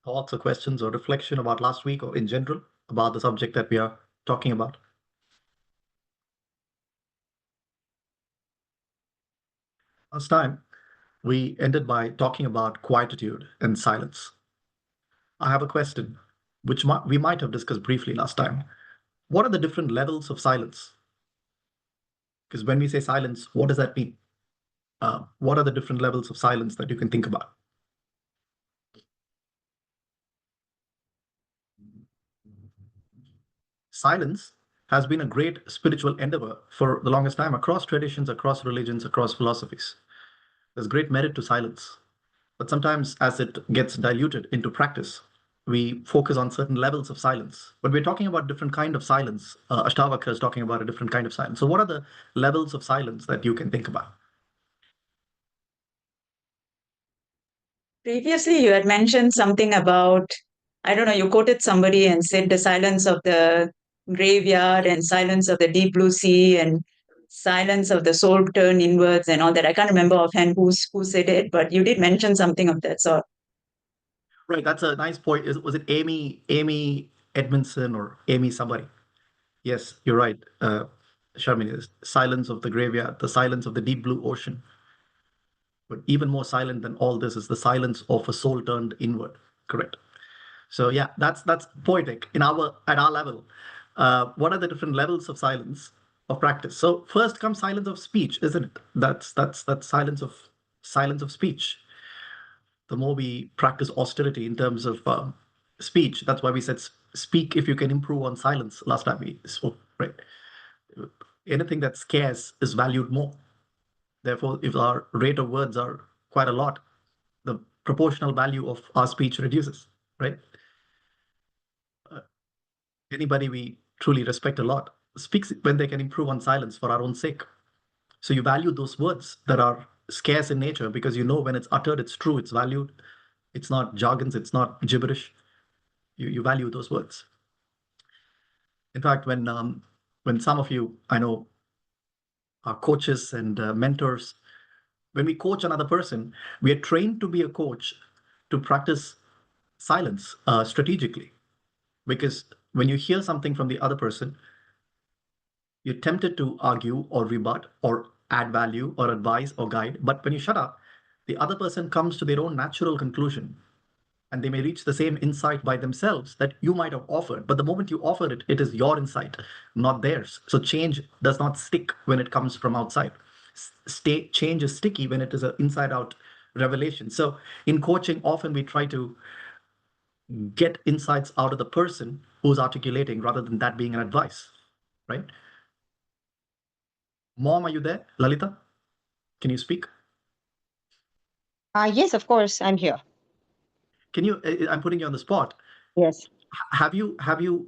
thoughts or questions or reflection about last week or in general about the subject that we are talking about? Last time, we ended by talking about quietude and silence. I have a question, which we might have discussed briefly last time. What are the different levels of silence? Because when we say silence, what does that mean? What are the different levels of silence that you can think about? Silence has been a great spiritual endeavor for the longest time across traditions, across religions, across philosophies. There's great merit to silence. But sometimes, as it gets diluted into practice, we focus on certain levels of silence. But we're talking about different kind of silence. Ashtavakra is talking about a different kind of silence. So, what are the levels of silence that you can think about? Previously, you had mentioned something about, I don't know, you quoted somebody and said the silence of the graveyard and silence of the deep blue sea and silence of the soul turned inwards and all that. I can't remember offhand who said it, but you did mention something of that sort. Right, that's a nice point. Was it Amy Edmondson or Amy somebody? Yes, you're right. Sharmini, silence of the graveyard, the silence of the deep blue ocean. But even more silent than all this is the silence of a soul turned inward. Correct. So yeah, that's poetic in our at our level. What are the different levels of silence of practice? So first comes silence of speech, isn't it? That's silence of speech. The more we practice austerity in terms of speech, that's why we said speak if you can improve on silence. Last time we spoke, right? Anything that's scarce is valued more. Therefore, if our rate of words are quite a lot, the proportional value of our speech reduces, right? Anybody we truly respect a lot speaks when they can improve on silence for our own sake. So you value those words that are scarce in nature because you know when it's uttered, it's true, it's valued, it's not jargons, it's not gibberish. You value those words. In fact, when some of you I know are coaches and mentors, when we coach another person, we are trained to be a coach to practice silence strategically. Because when you hear something from the other person, you're tempted to argue or rebut or add value or advise or guide. But when you shut up, the other person comes to their own natural conclusion and they may reach the same insight by themselves that you might have offered. But the moment you offer it, it is your insight, not theirs. So change does not stick when it comes from outside. Change is sticky when it is an inside out revelation. So in coaching, often we try to get insights out of the person who's articulating rather than that being an advice, right? Mom, are you there? Lalita, can you speak? Yes, of course, I'm here. Can you? I'm putting you on the spot. Yes. Have you have you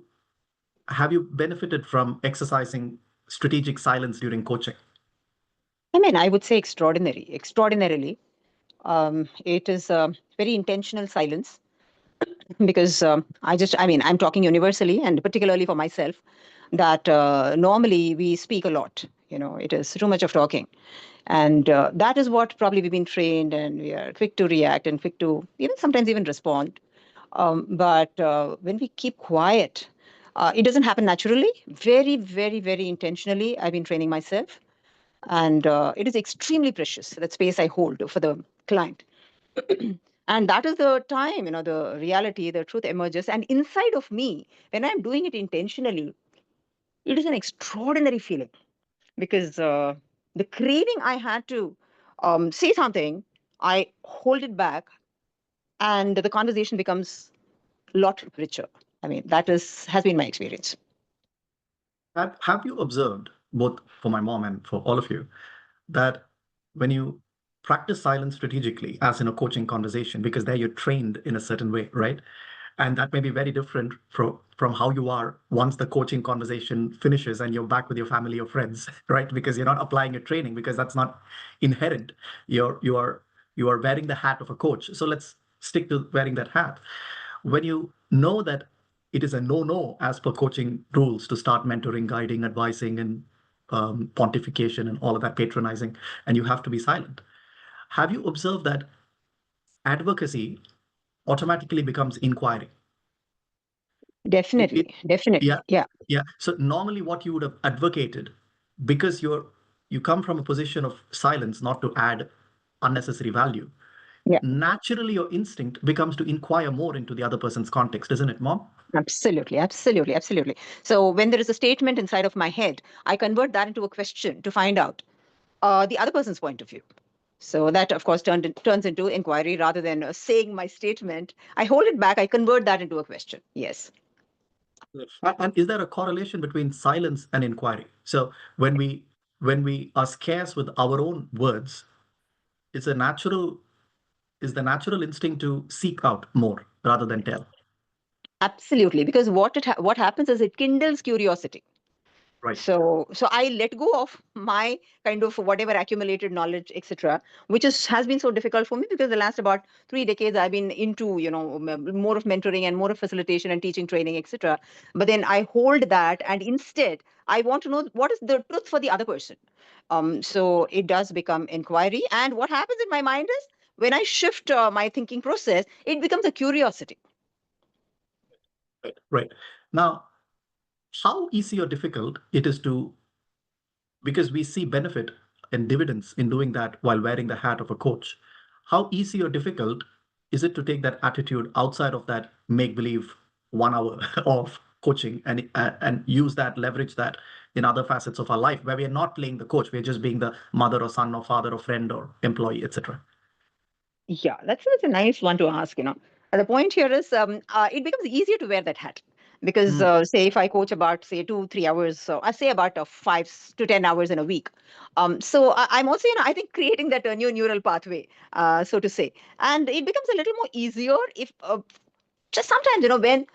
have you benefited from exercising strategic silence during coaching? I mean, I would say extraordinarily. It is a very intentional silence because I mean, I'm talking universally and particularly for myself that normally we speak a lot. It is too much of talking. And that is what probably we've been trained and we are quick to react and quick to even sometimes even respond. But when we keep quiet, it doesn't happen naturally. Very, very, very intentionally, I've been training myself. And it is extremely precious, that space I hold for the client. And that is the time, the reality, the truth emerges. And inside of me, when I'm doing it intentionally, it is an extraordinary feeling because the craving I had to say something, I hold it back and the conversation becomes a lot richer. I mean, has been my experience. Have you observed, both for my mom and for all of you, that when you practice silence strategically, as in a coaching conversation, because there you're trained in a certain way, right? And that may be very different from how you are once the coaching conversation finishes and you're back with your family or friends, right? Because you're not applying your training because that's not inherent. You are wearing the hat of a coach. So let's stick to wearing that hat. When you know that it is a no as per coaching rules to start mentoring, guiding, advising, and pontification and all of that patronizing, and you have to be silent. Have you observed that advocacy automatically becomes inquiry. Definitely, definitely. Yeah, Yeah, yeah. So normally what you would have advocated, because you come from a position of silence, not to add unnecessary value, yeah. naturally your instinct becomes to inquire more into the other person's context, isn't it, Mom? Absolutely, absolutely, absolutely. So when there is a statement inside of my head, I convert that into a question to find out the other person's point of view. So that, of course, turns into inquiry rather than saying my statement. I hold it back. I convert that into a question. Yes. And is there a correlation between silence and inquiry? So when we are scarce with our own words, it's a natural is the natural instinct to seek out more rather than tell. Absolutely, because what happens is it kindles curiosity. Right. So I let go of my kind of whatever accumulated knowledge, etc., which has been so difficult for me because the last about 3 decades I've been into more of mentoring and more of facilitation and teaching, training, etc. But then I hold that, and instead I want to know what is the truth for the other person. So it does become inquiry, and what happens in my mind is when I shift my thinking process, it becomes a curiosity. Right. Right. Now, how easy or difficult it is to, because we see benefit and dividends in doing that while wearing the hat of a coach. How easy or difficult is it to take that attitude outside of that make believe 1 hour of coaching and use that, leverage that in other facets of our life where we are not playing the coach, we're just being the mother or son or father or friend or employee, etc. Yeah, that's a nice one to ask. The point here is it becomes easier to wear that hat because, Mm, say, if I coach about, say, 2, 3 hours, so I say about 5 to 10 hours in a week. So I'm also, I think, creating that new neural pathway, so to say. And it becomes a little more easier if just sometimes, when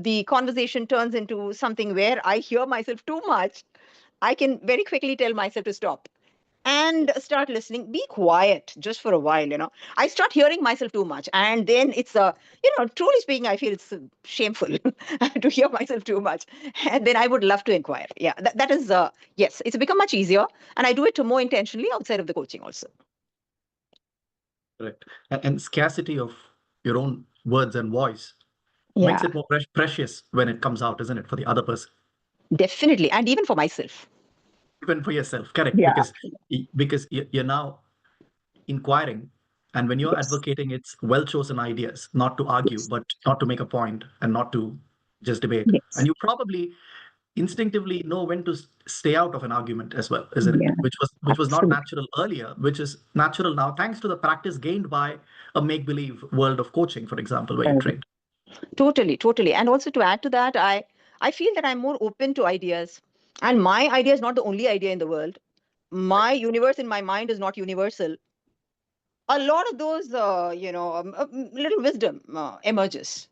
the conversation turns into something where I hear myself too much, I can very quickly tell myself to stop and start listening, be quiet just for a while. I start hearing myself too much, and then it's truly speaking, I feel it's shameful to hear myself too much, and then I would love to inquire. Yeah, that is yes, it's become much easier, and I do it more intentionally outside of the coaching also. correct. And scarcity of your own words and voice makes Yeah, it more precious when it comes out, isn't it, for the other person? definitely, and even for myself. Even for yourself, correct? Yeah. Because you're now inquiring, and when you're Yes. advocating, it's well chosen ideas, not to argue, Yes. but not to make a point and not to just debate. And Yes. you probably instinctively know when to stay out of an argument as well, isn't it? Yeah. Which was not Absolutely. natural earlier, which is natural now, thanks to the practice gained by a make believe world of coaching, for example, where you trained. Totally, totally. And also to add to that, I feel that I'm more open to ideas. And my idea is not the only idea in the world. My universe in my mind is not universal. A lot of those, little wisdom emerges.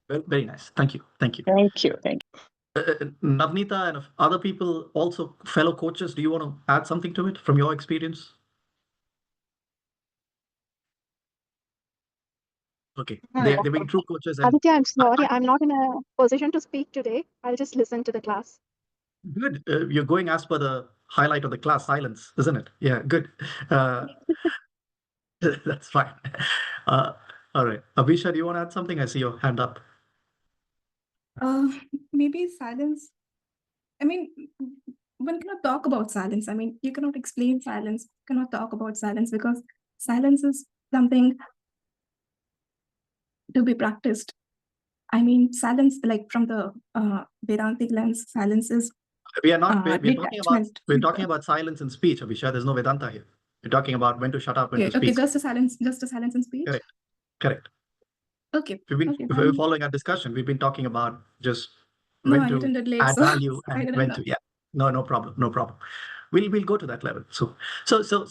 Very, very nice. Thank you. Thank you. Thank you. Thank Navneeta and if other people, also fellow coaches, do you want to add something to it from your experience? Okay, Hi. they've been true coaches, and Aditya, I'm sorry, I I'm not in a position to speak today. I'll just listen to the class. good. You're going as per the highlight of the class, silence, isn't it? Yeah, good. Uh, that's fine. Uh, all right, Abhisha, do you want to add something? I see your hand up. Uh, Maybe silence. I mean, one cannot talk about silence. I mean, you cannot explain silence, cannot talk about silence because silence is something to be practiced. I mean, silence, like from the Vedantic lens, silence is We are not. We're talking about. detachment. We're talking about silence and speech, Abhisha. There's no Vedanta here. We're talking about when to shut up, when to Okay, okay, speak. just a silence in speech. Correct. Correct. Okay, okay, If we're then. following our discussion, we've been talking about just No, when I to attended late, add so value I and didn't when know. to, yeah. No, no problem. No problem. We'll go to that level. So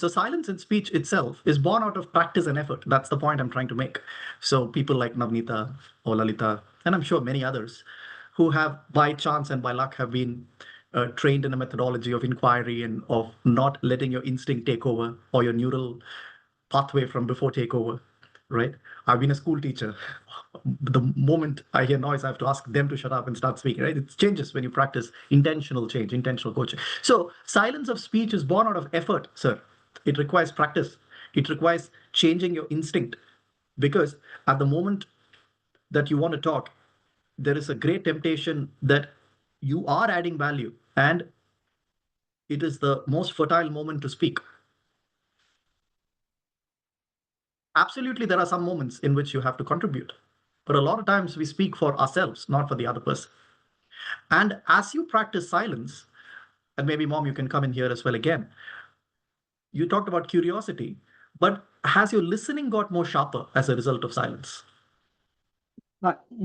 silence and speech itself is born out of practice and effort. That's the point I'm trying to make. So people like Navneeta or Lalita, and I'm sure many others, who have by chance and by luck have been trained in a methodology of inquiry and of not letting your instinct take over or your neural pathway from before takeover, right? I've been a school teacher. The moment I hear noise, I have to ask them to shut up and start speaking, right? It changes when you practice intentional change, intentional coaching. So silence of speech is born out of effort, sir. It requires practice. It requires changing your instinct Because at the moment that you want to talk, there is a great temptation that you are adding value and it is the most fertile moment to speak. Absolutely, there are some moments in which you have to contribute, but a lot of times we speak for ourselves, not for the other person. And as you practice silence, and maybe mom, you can come in here as well again, you talked about curiosity, but has your listening got more sharper as a result of silence?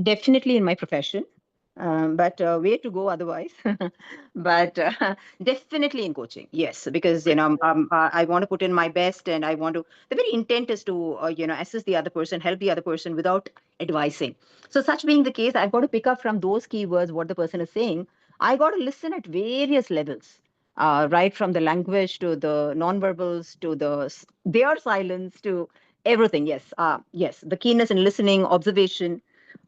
Definitely in my profession, but where to go otherwise? But definitely in coaching, yes, because I want to put in my best, and I want to. The very intent is to assist the other person, help the other person without advising. So such being the case, I've got to pick up from those keywords what the person is saying. I got to listen at various levels. Right from the language to the nonverbals to their silence to everything. Yes, yes, the keenness in listening, observation,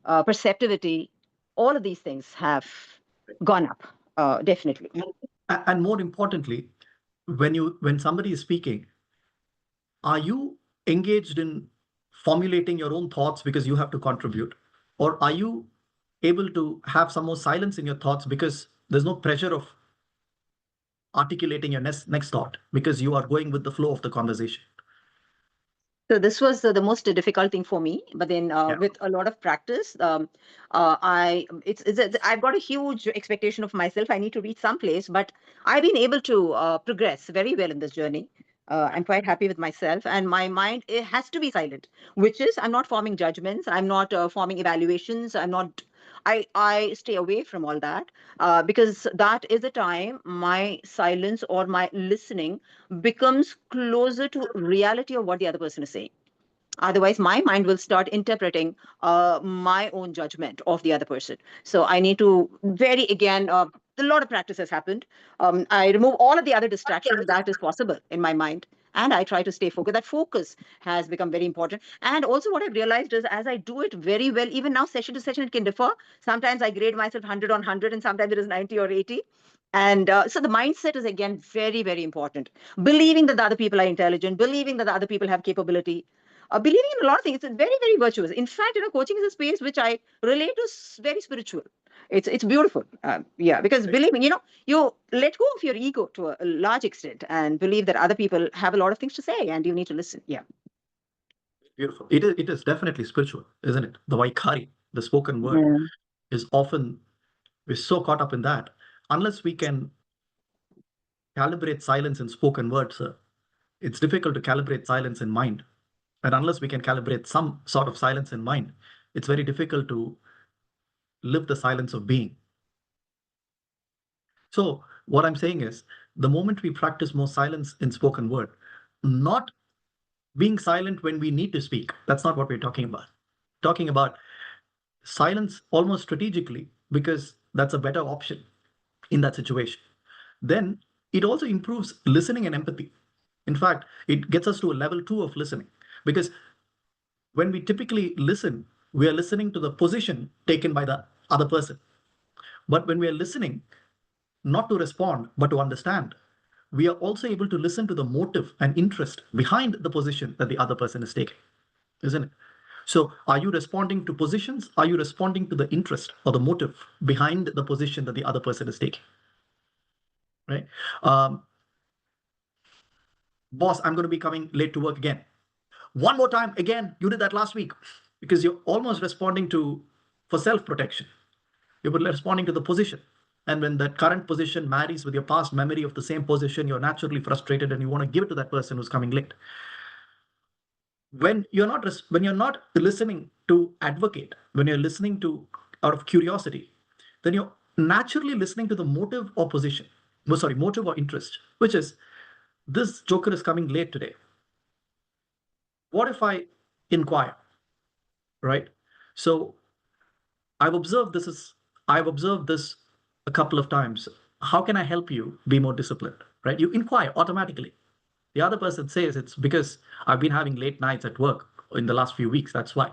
perceptivity, all of these things have gone up, definitely. And more importantly, when somebody is speaking, are you engaged in formulating your own thoughts because you have to contribute? Or are you able to have some more silence in your thoughts because there's no pressure of articulating your next thought because you are going with the flow of the conversation? So this was the most difficult thing for me, but then Yeah. with a lot of practice, I've got a huge expectation of myself. I need to reach some place, but I've been able to progress very well in this journey. I'm quite happy with myself, and my mind, it has to be silent, which is I'm not forming judgments, I'm not forming evaluations, I'm not. I stay away from all that because that is the time my silence or my listening becomes closer to reality of what the other person is saying. Otherwise, my mind will start interpreting my own judgment of the other person. So I need to again, a lot of practice has happened. I remove all of the other distractions that is possible in my mind. And I try to stay focused. That focus has become very important. And also, what I've realized is as I do it very well, even now, session to session, it can differ. Sometimes I grade myself 100 on 100, and sometimes it is 90 or 80. And so the mindset is again very, very important. Believing that the other people are intelligent, believing that the other people have capability, believing in a lot of things. It's very, very virtuous. In fact, coaching is a space which I relate to very spiritual. It's beautiful. Yeah, because believing, you let go of your ego to a large extent and believe that other people have a lot of things to say and you need to listen. Yeah. Beautiful. It is definitely spiritual, isn't it? The Vaikari, the spoken word, is often, we're so caught up in that. Unless we can calibrate silence in spoken words, it's difficult to calibrate silence in mind. And unless we can calibrate some sort of silence in mind, it's very difficult to live the silence of being. So, what I'm saying is, the moment we practice more silence in spoken word, not being silent when we need to speak, that's not what we're talking about. Talking about silence almost strategically, because that's a better option in that situation. Then it also improves listening and empathy. In fact, it gets us to a level 2 of listening, because when we typically listen, we are listening to the position taken by the other person. But when we are listening, not to respond, but to understand, we are also able to listen to the motive and interest behind the position that the other person is taking, isn't it? So, are you responding to positions? Are you responding to the interest or the motive behind the position that the other person is taking? Right? Boss, I'm going to be coming late to work again. One more time, again, you did that last week, because you're almost responding for self-protection. You're responding to the position. And when that current position marries with your past memory of the same position, you're naturally frustrated and you want to give it to that person who's coming late. When you're not listening to advocate, when you're listening to out of curiosity, then you're naturally listening to the motive or position. Motive or interest, which is, this joker is coming late today. What if I inquire? Right? So I've observed this a couple of times. How can I help you be more disciplined? Right? You inquire automatically. The other person says it's because I've been having late nights at work in the last few weeks. That's why.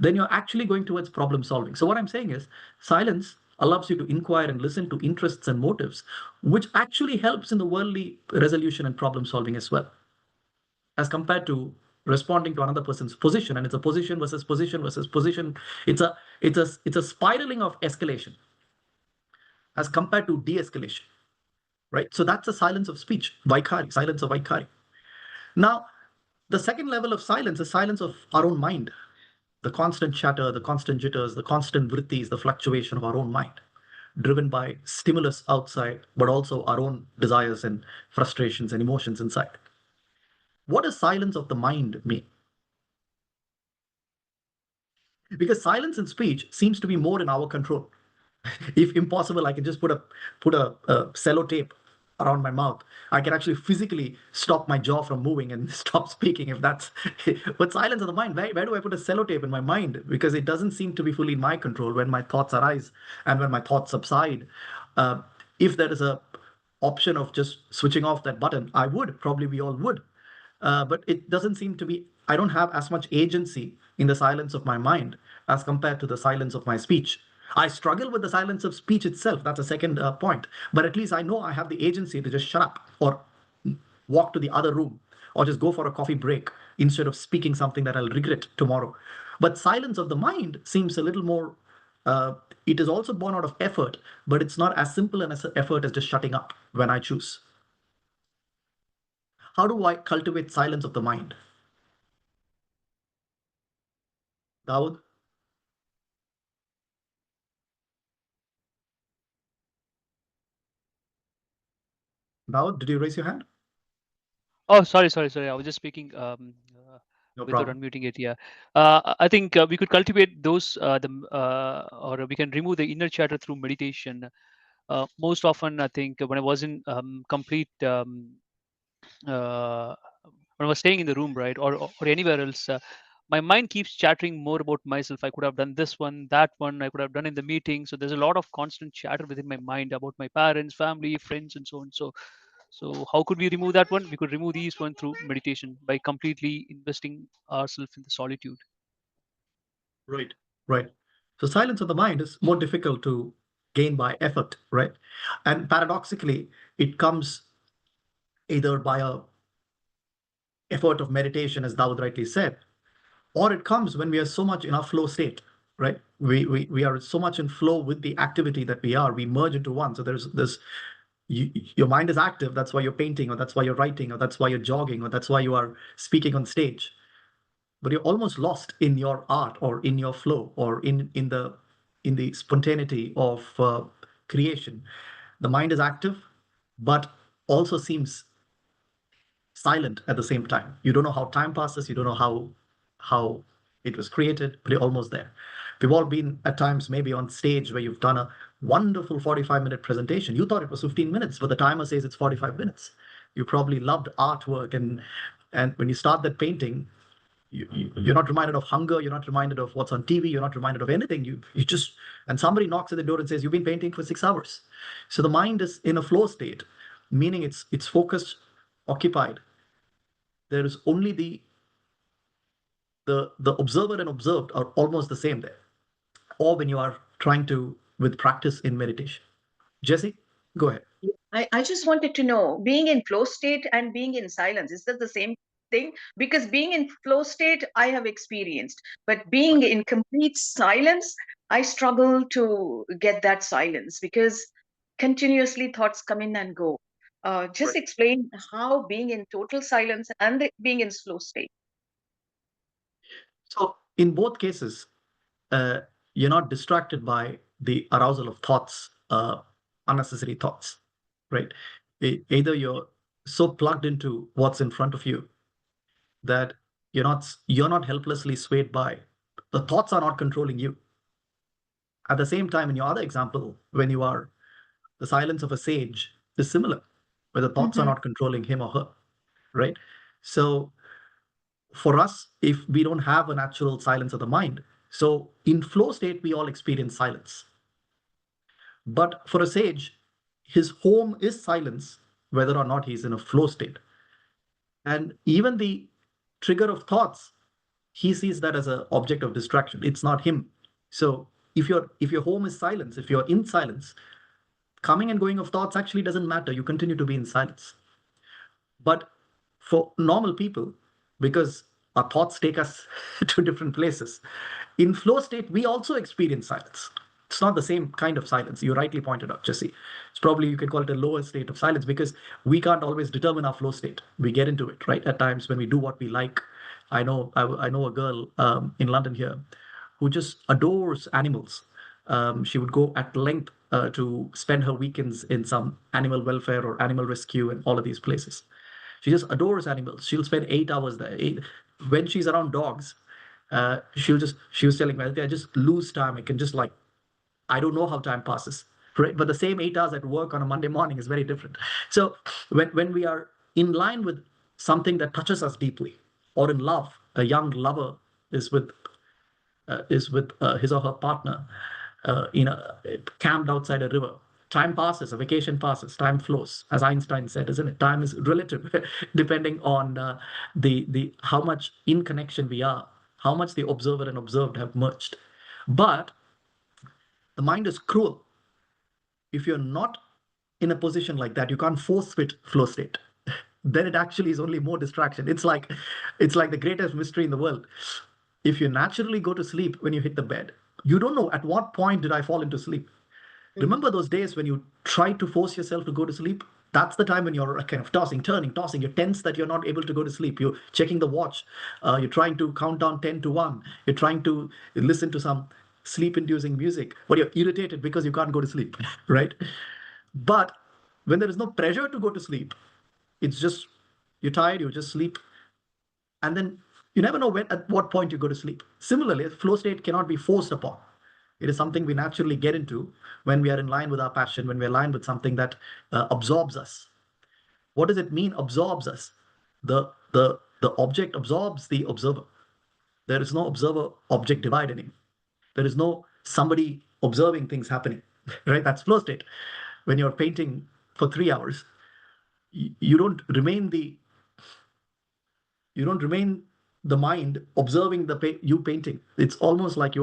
Then you're actually going towards problem solving. So what I'm saying is, silence allows you to inquire and listen to interests and motives, which actually helps in the worldly resolution and problem solving as well, as compared to responding to another person's position, and it's a position versus position versus position. It's a spiraling of escalation as compared to de-escalation, right? So that's a silence of speech, Vaikari, silence of Vaikari. Now, the second level of silence is silence of our own mind, the constant chatter, the constant jitters, the constant vrittis, the fluctuation of our own mind, driven by stimulus outside, but also our own desires and frustrations and emotions inside. What does silence of the mind mean? Because silence in speech seems to be more in our control. If impossible, I can just put a sellotape around my mouth. I can actually physically stop my jaw from moving and stop speaking if that's. But silence of the mind, where do I put a sellotape in my mind? Because it doesn't seem to be fully in my control when my thoughts arise and when my thoughts subside. Uh, if there is a option of just switching off that button, I would, probably we all would. But it doesn't seem to be, I don't have as much agency in the silence of my mind as compared to the silence of my speech. I struggle with the silence of speech itself. That's a second point. But at least I know I have the agency to just shut up or walk to the other room or just go for a coffee break instead of speaking something that I'll regret tomorrow. But silence of the mind seems a little more, it is also born out of effort, but it's not as simple an effort as just shutting up when I choose. How do I cultivate silence of the mind? Daud? Daud, did you raise your hand? Oh, sorry. I was just speaking No without problem. unmuting it. Yeah, I think we could cultivate those, or we can remove the inner chatter through meditation. Most often, I think when I was in complete, when I was staying in the room, right, or anywhere else, my mind keeps chattering more about myself. I could have done this one, that one. I could have done in the meeting. So there's a lot of constant chatter within my mind about my parents, family, friends, and so on. So how could we remove that one? We could remove these one through meditation by completely investing ourselves in the solitude. Right, right. So silence of the mind is more difficult to gain by effort, right? And paradoxically, it comes either by a effort of meditation, as Dawood rightly said, or it comes when we are so much in our flow state, right? We are so much in flow with the activity that we are. We merge into one. So there's this. Your mind is active. That's why you're painting, or that's why you're writing, or that's why you're jogging, or that's why you are speaking on stage. But you're almost lost in your art or in your flow or in the spontaneity of creation. The mind is active but also seems silent at the same time. You don't know how time passes, you don't know how it was created, but you're almost there. We've all been at times maybe on stage where you've done a wonderful 45-minute presentation. You thought it was 15 minutes, but the timer says it's 45 minutes. You probably loved artwork, and when you start that painting, you're not reminded of hunger, you're not reminded of what's on TV, you're not reminded of anything. You just, and somebody knocks at the door and says, you've been painting for 6 hours. So the mind is in a flow state, meaning it's focused, occupied. There is only the observer and observed are almost the same there. Or when you are trying to with practice in meditation. Jesse, go ahead. I just wanted to know, being in flow state and being in silence, is that the same thing? Because being in flow state, I have experienced, but being in complete silence, I struggle to get that silence because continuously thoughts come in and go. Just Right. explain how being in total silence and being in slow state. So in both cases, uh, you're not distracted by the arousal of thoughts, unnecessary thoughts, right? Either you're so plugged into what's in front of you that you're not helplessly swayed by the thoughts are not controlling you. At the same time, in your other example, when you are the silence of a sage is similar, where the thoughts are Mm-hmm. not controlling him or her, right? So for us, if we don't have a natural silence of the mind, so in flow state, we all experience silence. But for a sage, his home is silence, whether or not he's in a flow state. And even the trigger of thoughts, he sees that as an object of distraction. It's not him. So if your home is silence, if you're in silence, coming and going of thoughts actually doesn't matter. You continue to be in silence. But for normal people, because Our thoughts take us to different places. In flow state, we also experience silence. It's not the same kind of silence. You rightly pointed out, Jesse. It's probably, you can call it a lower state of silence, because we can't always determine our flow state. We get into it, right? At times when we do what we like. I know a girl in London here who just adores animals. She would go at length to spend her weekends in some animal welfare or animal rescue and all of these places. She just adores animals. She'll spend 8 hours there. When she's around dogs, she was telling me, I just lose time. I can just like, I don't know how time passes, right? But the same 8 hours at work on a Monday morning is very different. So when we are in line with something that touches us deeply, or in love, a young lover is with his or her partner, camped outside a river. Time passes, a vacation passes, time flows, as Einstein said, isn't it? Time is relative, depending on the how much in connection we are, how much the observer and observed have merged. But the mind is cruel. If you're not in a position like that, you can't force fit flow state. Then it actually is only more distraction. It's like the greatest mystery in the world. If you naturally go to sleep when you hit the bed, you don't know at what point did I fall into sleep. Remember those days when you try to force yourself to go to sleep? That's the time when you're kind of tossing, turning, tossing. You're tense that you're not able to go to sleep. You're checking the watch. You're trying to count down 10 to 1. You're trying to listen to some sleep inducing music, but you're irritated because you can't go to sleep, right? But when there is no pressure to go to sleep, it's just you're tired, you just sleep. And then you never know at what point you go to sleep. Similarly, flow state cannot be forced upon. It is something we naturally get into when we are in line with our passion, when we're aligned with something that absorbs us. What does it mean, absorbs us? The object absorbs the observer. There is no observer object divide anymore. There is no somebody observing things happening, right? That's flow state. When you're painting for 3 hours, you don't remain the mind observing you painting. It's almost like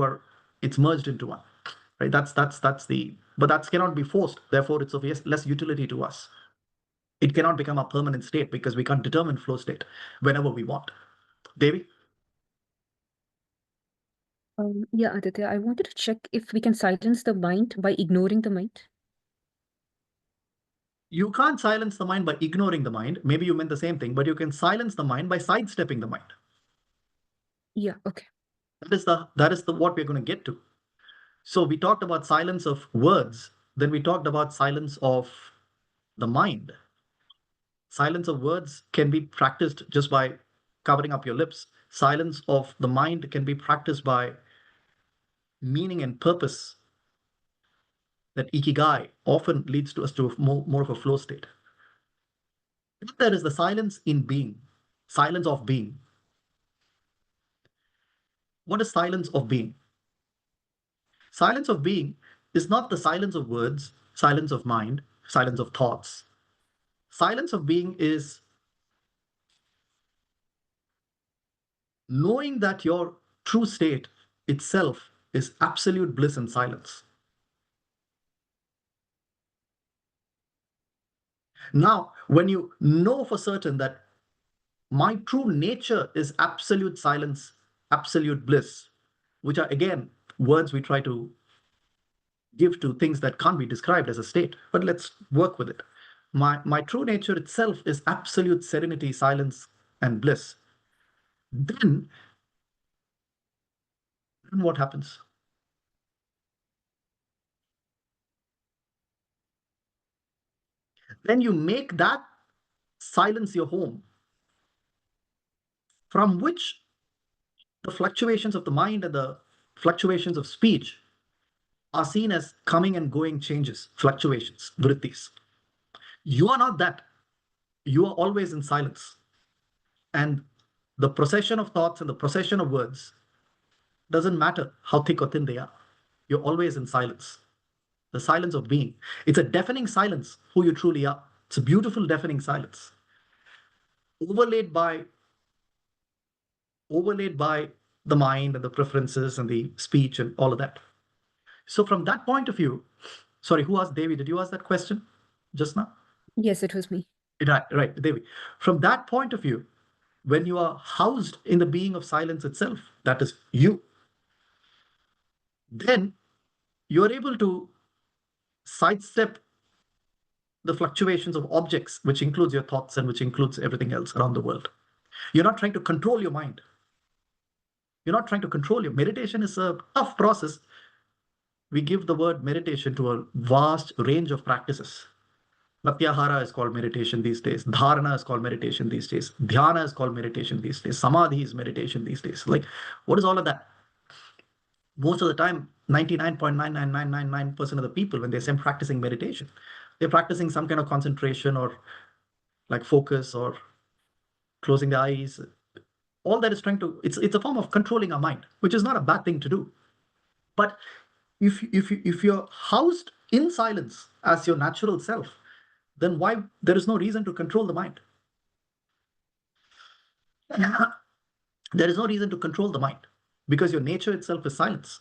it's merged into one, right? But that cannot be forced. Therefore, it's of less utility to us. It cannot become a permanent state because we can't determine flow state whenever we want. Devi? Yeah, Aditya, I wanted to check if we can silence the mind by ignoring the mind. You can't silence the mind by ignoring the mind. Maybe you meant the same thing, but you can silence the mind by sidestepping the mind. Yeah, okay. That is the what we're going to get to. So we talked about silence of words, then we talked about silence of the mind. Silence of words can be practiced just by covering up your lips. Silence of the mind can be practiced by meaning and purpose. That ikigai often leads to us to more of a flow state. There is the silence in being, silence of being. What is silence of being? Silence of being is not the silence of words, silence of mind, silence of thoughts. Silence of being is knowing that your true state itself is absolute bliss and silence. Now, when you know for certain that my true nature is absolute silence, absolute bliss, which are again words we try to give to things that can't be described as a state, but let's work with it. My true nature itself is absolute serenity, silence, and bliss. Then what happens? Then you make that silence your home, from which the fluctuations of the mind and the fluctuations of speech are seen as coming and going changes, fluctuations, vrittis. You are not that. You are always in silence. And the procession of thoughts and the procession of words doesn't matter how thick or thin they are. You're always in silence. The silence of being. It's a deafening silence, who you truly are. It's a beautiful deafening silence. Overlaid by the mind and the preferences and the speech and all of that. So from that point of view, sorry, who asked Devi? Did you ask that question just now? Yes, it was me. Right, Devi. From that point of view, when you are housed in the being of silence itself, that is you, then you are able to sidestep the fluctuations of objects, which includes your thoughts and which includes everything else around the world. You're not trying to control your mind. You're not trying to control your meditation is a tough process. We give the word meditation to a vast range of practices. Pratyahara is called meditation these days. Dharana is called meditation these days. Dhyana is called meditation these days. Samadhi is meditation these days. Like, what is all of that? Most of the time, 99.99999% of the people, when they say practicing meditation, they're practicing some kind of concentration or like focus or closing the eyes. All that is trying to, it's a form of controlling our mind, which is not a bad thing to do. But if you're housed in silence as your natural self, then why there is no reason to control the mind. There is no reason to control the mind because your nature itself is silence.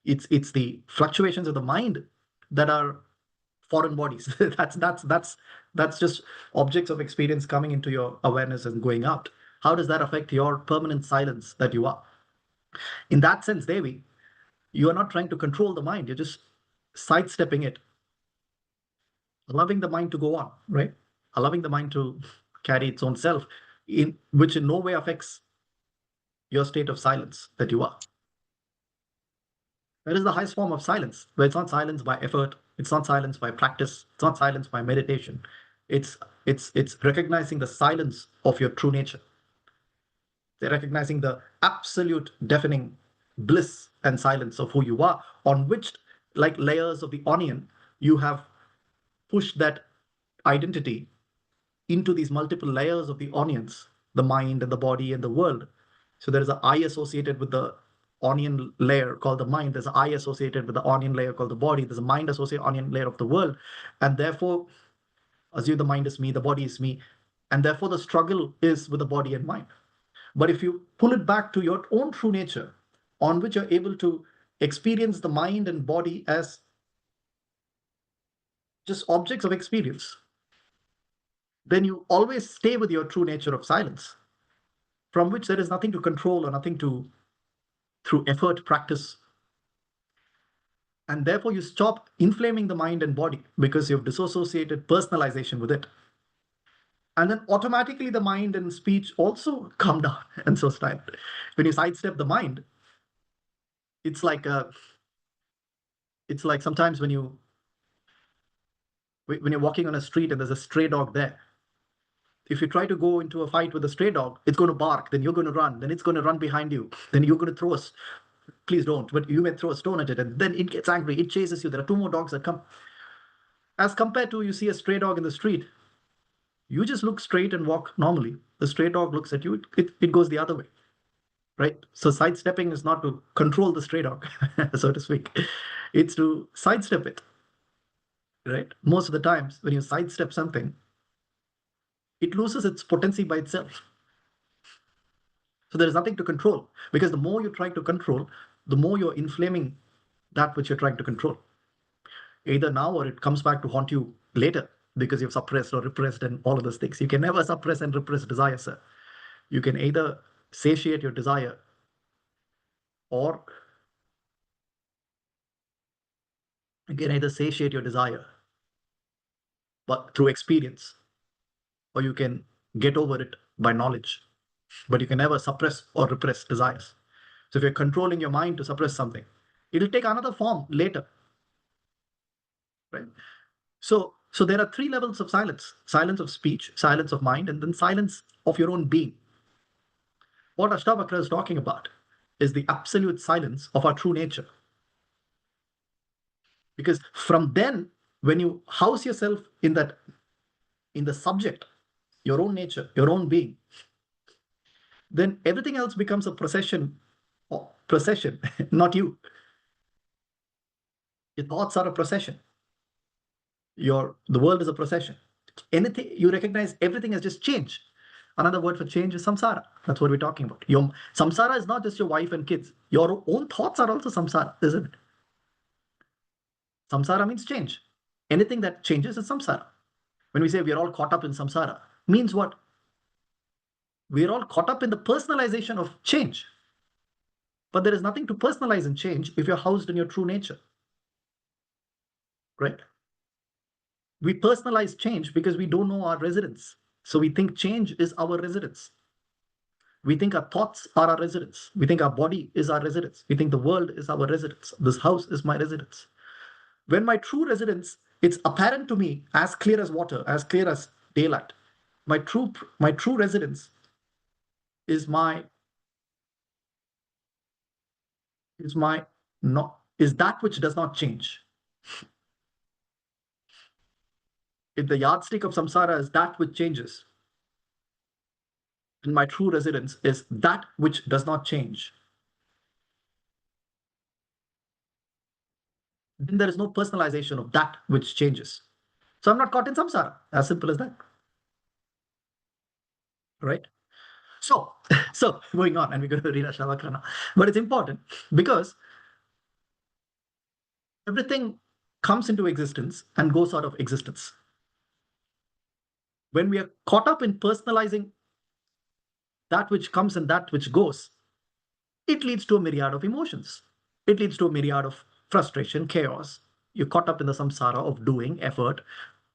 It's the fluctuations of the mind that are foreign bodies. that's just objects of experience coming into your awareness and going out. How does that affect your permanent silence that you are? In that sense, Devi, you are not trying to control the mind. You're just sidestepping it, allowing the mind to go on, right? Allowing the mind to carry its own self, in which in no way affects your state of silence that you are. That is the highest form of silence, where it's not silence by effort, it's not silence by practice, it's not silence by meditation. It's recognizing the silence of your true nature. They're recognizing the absolute deafening bliss and silence of who you are, on which, like layers of the onion, you have pushed that identity into these multiple layers of the onions, the mind and the body and the world. So there is an I associated with the onion layer called the mind. There's an I associated with the onion layer called the body. There's a mind associated onion layer of the world. And therefore, assume the mind is me, the body is me. And therefore, the struggle is with the body and mind. But if you pull it back to your own true nature, on which you're able to experience the mind and body as just objects of experience, then you always stay with your true nature of silence, from which there is nothing to control or nothing to, through effort, practice. And therefore, you stop inflaming the mind and body because you've disassociated personalization with it. And then automatically the mind and speech also come down and so style. When you sidestep the mind, it's like sometimes when you're walking on a street and there's a stray dog there. If you try to go into a fight with a stray dog, it's going to bark, then you're going to run, then it's going to run behind you, then you're going to throw us. Please don't, but you may throw a stone at it, and then it gets angry, it chases you. There are two more dogs that come. As compared to you see a stray dog in the street, you just look straight and walk normally. The stray dog looks at you, it goes the other way, right? So sidestepping is not to control the stray dog, so to speak. It's to sidestep it, right? Most of the times when you sidestep something, it loses its potency by itself. So there is nothing to control, because the more you're trying to control, the more you're inflaming that which you're trying to control. Either now or it comes back to haunt you later because you've suppressed or repressed and all of those things. You can never suppress and repress desire, sir. You can either satiate your desire or but through experience, or you can get over it by knowledge. But you can never suppress or repress desires. So if you're controlling your mind to suppress something, it'll take another form later, right? So there are three levels of silence: silence of speech, silence of mind, and then silence of your own being. What Ashtavakra is talking about is the absolute silence of our true nature. Because from then, when you house yourself in the subject, your own nature, your own being, then everything else becomes a procession, not you. Your thoughts are a procession. The world is a procession. Anything you recognize, everything as just change. Another word for change is samsara. That's what we're talking about. Your samsara is not just your wife and kids. Your own thoughts are also samsara, isn't it? Samsara means change. Anything that changes is samsara. When we say we are all caught up in samsara, means what? We're all caught up in the personalization of change. But there is nothing to personalize in change if you're housed in your true nature. Right? We personalize change because we don't know our residence. So we think change is our residence. We think our thoughts are our residence. We think our body is our residence. We think the world is our residence. This house is my residence. When my true residence, it's apparent to me as clear as water, as clear as daylight. My true residence is that which does not change. If the yardstick of samsara is that which changes, and my true residence is that which does not change, then there is no personalization of that which changes. So I'm not caught in samsara. As simple as that. Right? So going on, and we're going to read Ashtavakra now. But it's important because everything comes into existence and goes out of existence. When we are caught up in personalizing that which comes and that which goes, it leads to a myriad of emotions. It leads to a myriad of frustration, chaos. You're caught up in the samsara of doing, effort,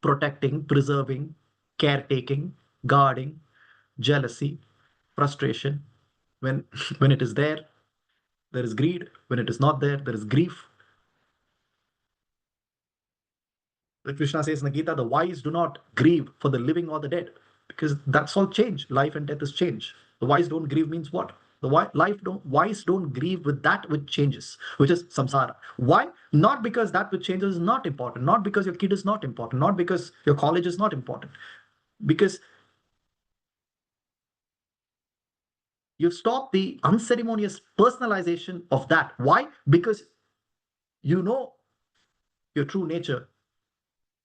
protecting, preserving, caretaking, guarding, jealousy, frustration. When it is there is greed. When it is not there is grief. Krishna says in the Gita, the wise do not grieve for the living or the dead, because that's all change. Life and death is change. The wise don't grieve means what? The wise don't grieve with that which changes, which is samsara. Why? Not because that which changes is not important, not because your kid is not important, not because your college is not important, because you stop the unceremonious personalization of that. Why? Because you know your true nature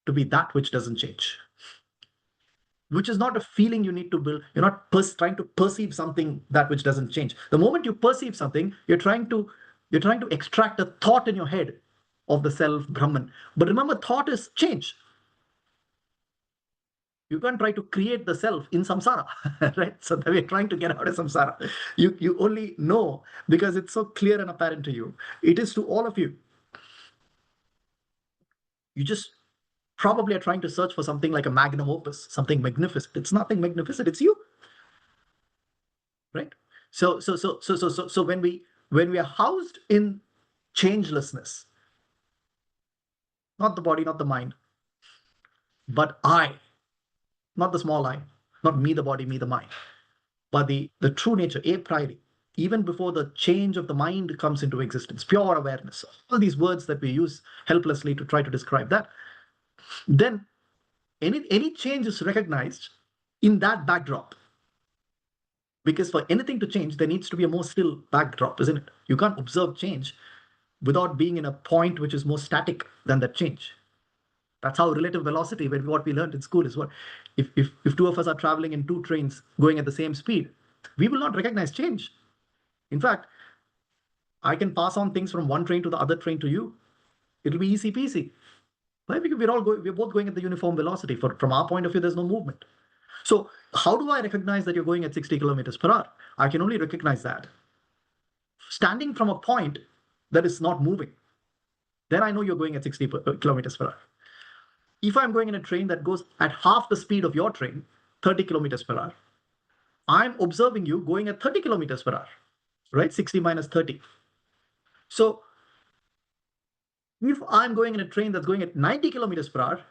to be that which doesn't change, which is not a feeling you need to build. You're not trying to perceive something that which doesn't change. The moment you perceive something, you're trying to extract a thought in your head of the self Brahman. But remember, thought is change. You can't try to create the self in samsara, right? So we're trying to get out of samsara. You only know because it's so clear and apparent to you. It is to all of you. You just probably are trying to search for something like a magnum opus, something magnificent. It's nothing magnificent. It's you, right? So when we are housed in changelessness, not the body, not the mind, but I, not the small I, not me, the body, me, the mind, but the true nature, a priori, even before the change of the mind comes into existence, pure awareness, all these words that we use helplessly to try to describe that, then any change is recognized in that backdrop. Because for anything to change, there needs to be a more still backdrop, isn't it? You can't observe change without being in a point which is more static than that change. That's how relative velocity, what we learned in school, is what if two of us are traveling in two trains going at the same speed, we will not recognize change. In fact, I can pass on things from one train to the other train to you. It'll be easy peasy. Why? Because we're both going at the uniform velocity. From our point of view, there's no movement. So how do I recognize that you're going at 60 kilometers per hour? I can only recognize that standing from a point that is not moving. Then I know you're going at 60 kilometers per hour. If I'm going in a train that goes at half the speed of your train, 30 kilometers per hour, I'm observing you going at 30 kilometers per hour, right? 60 minus 30. So if I'm going in a train that's going at 90 kilometers per hour,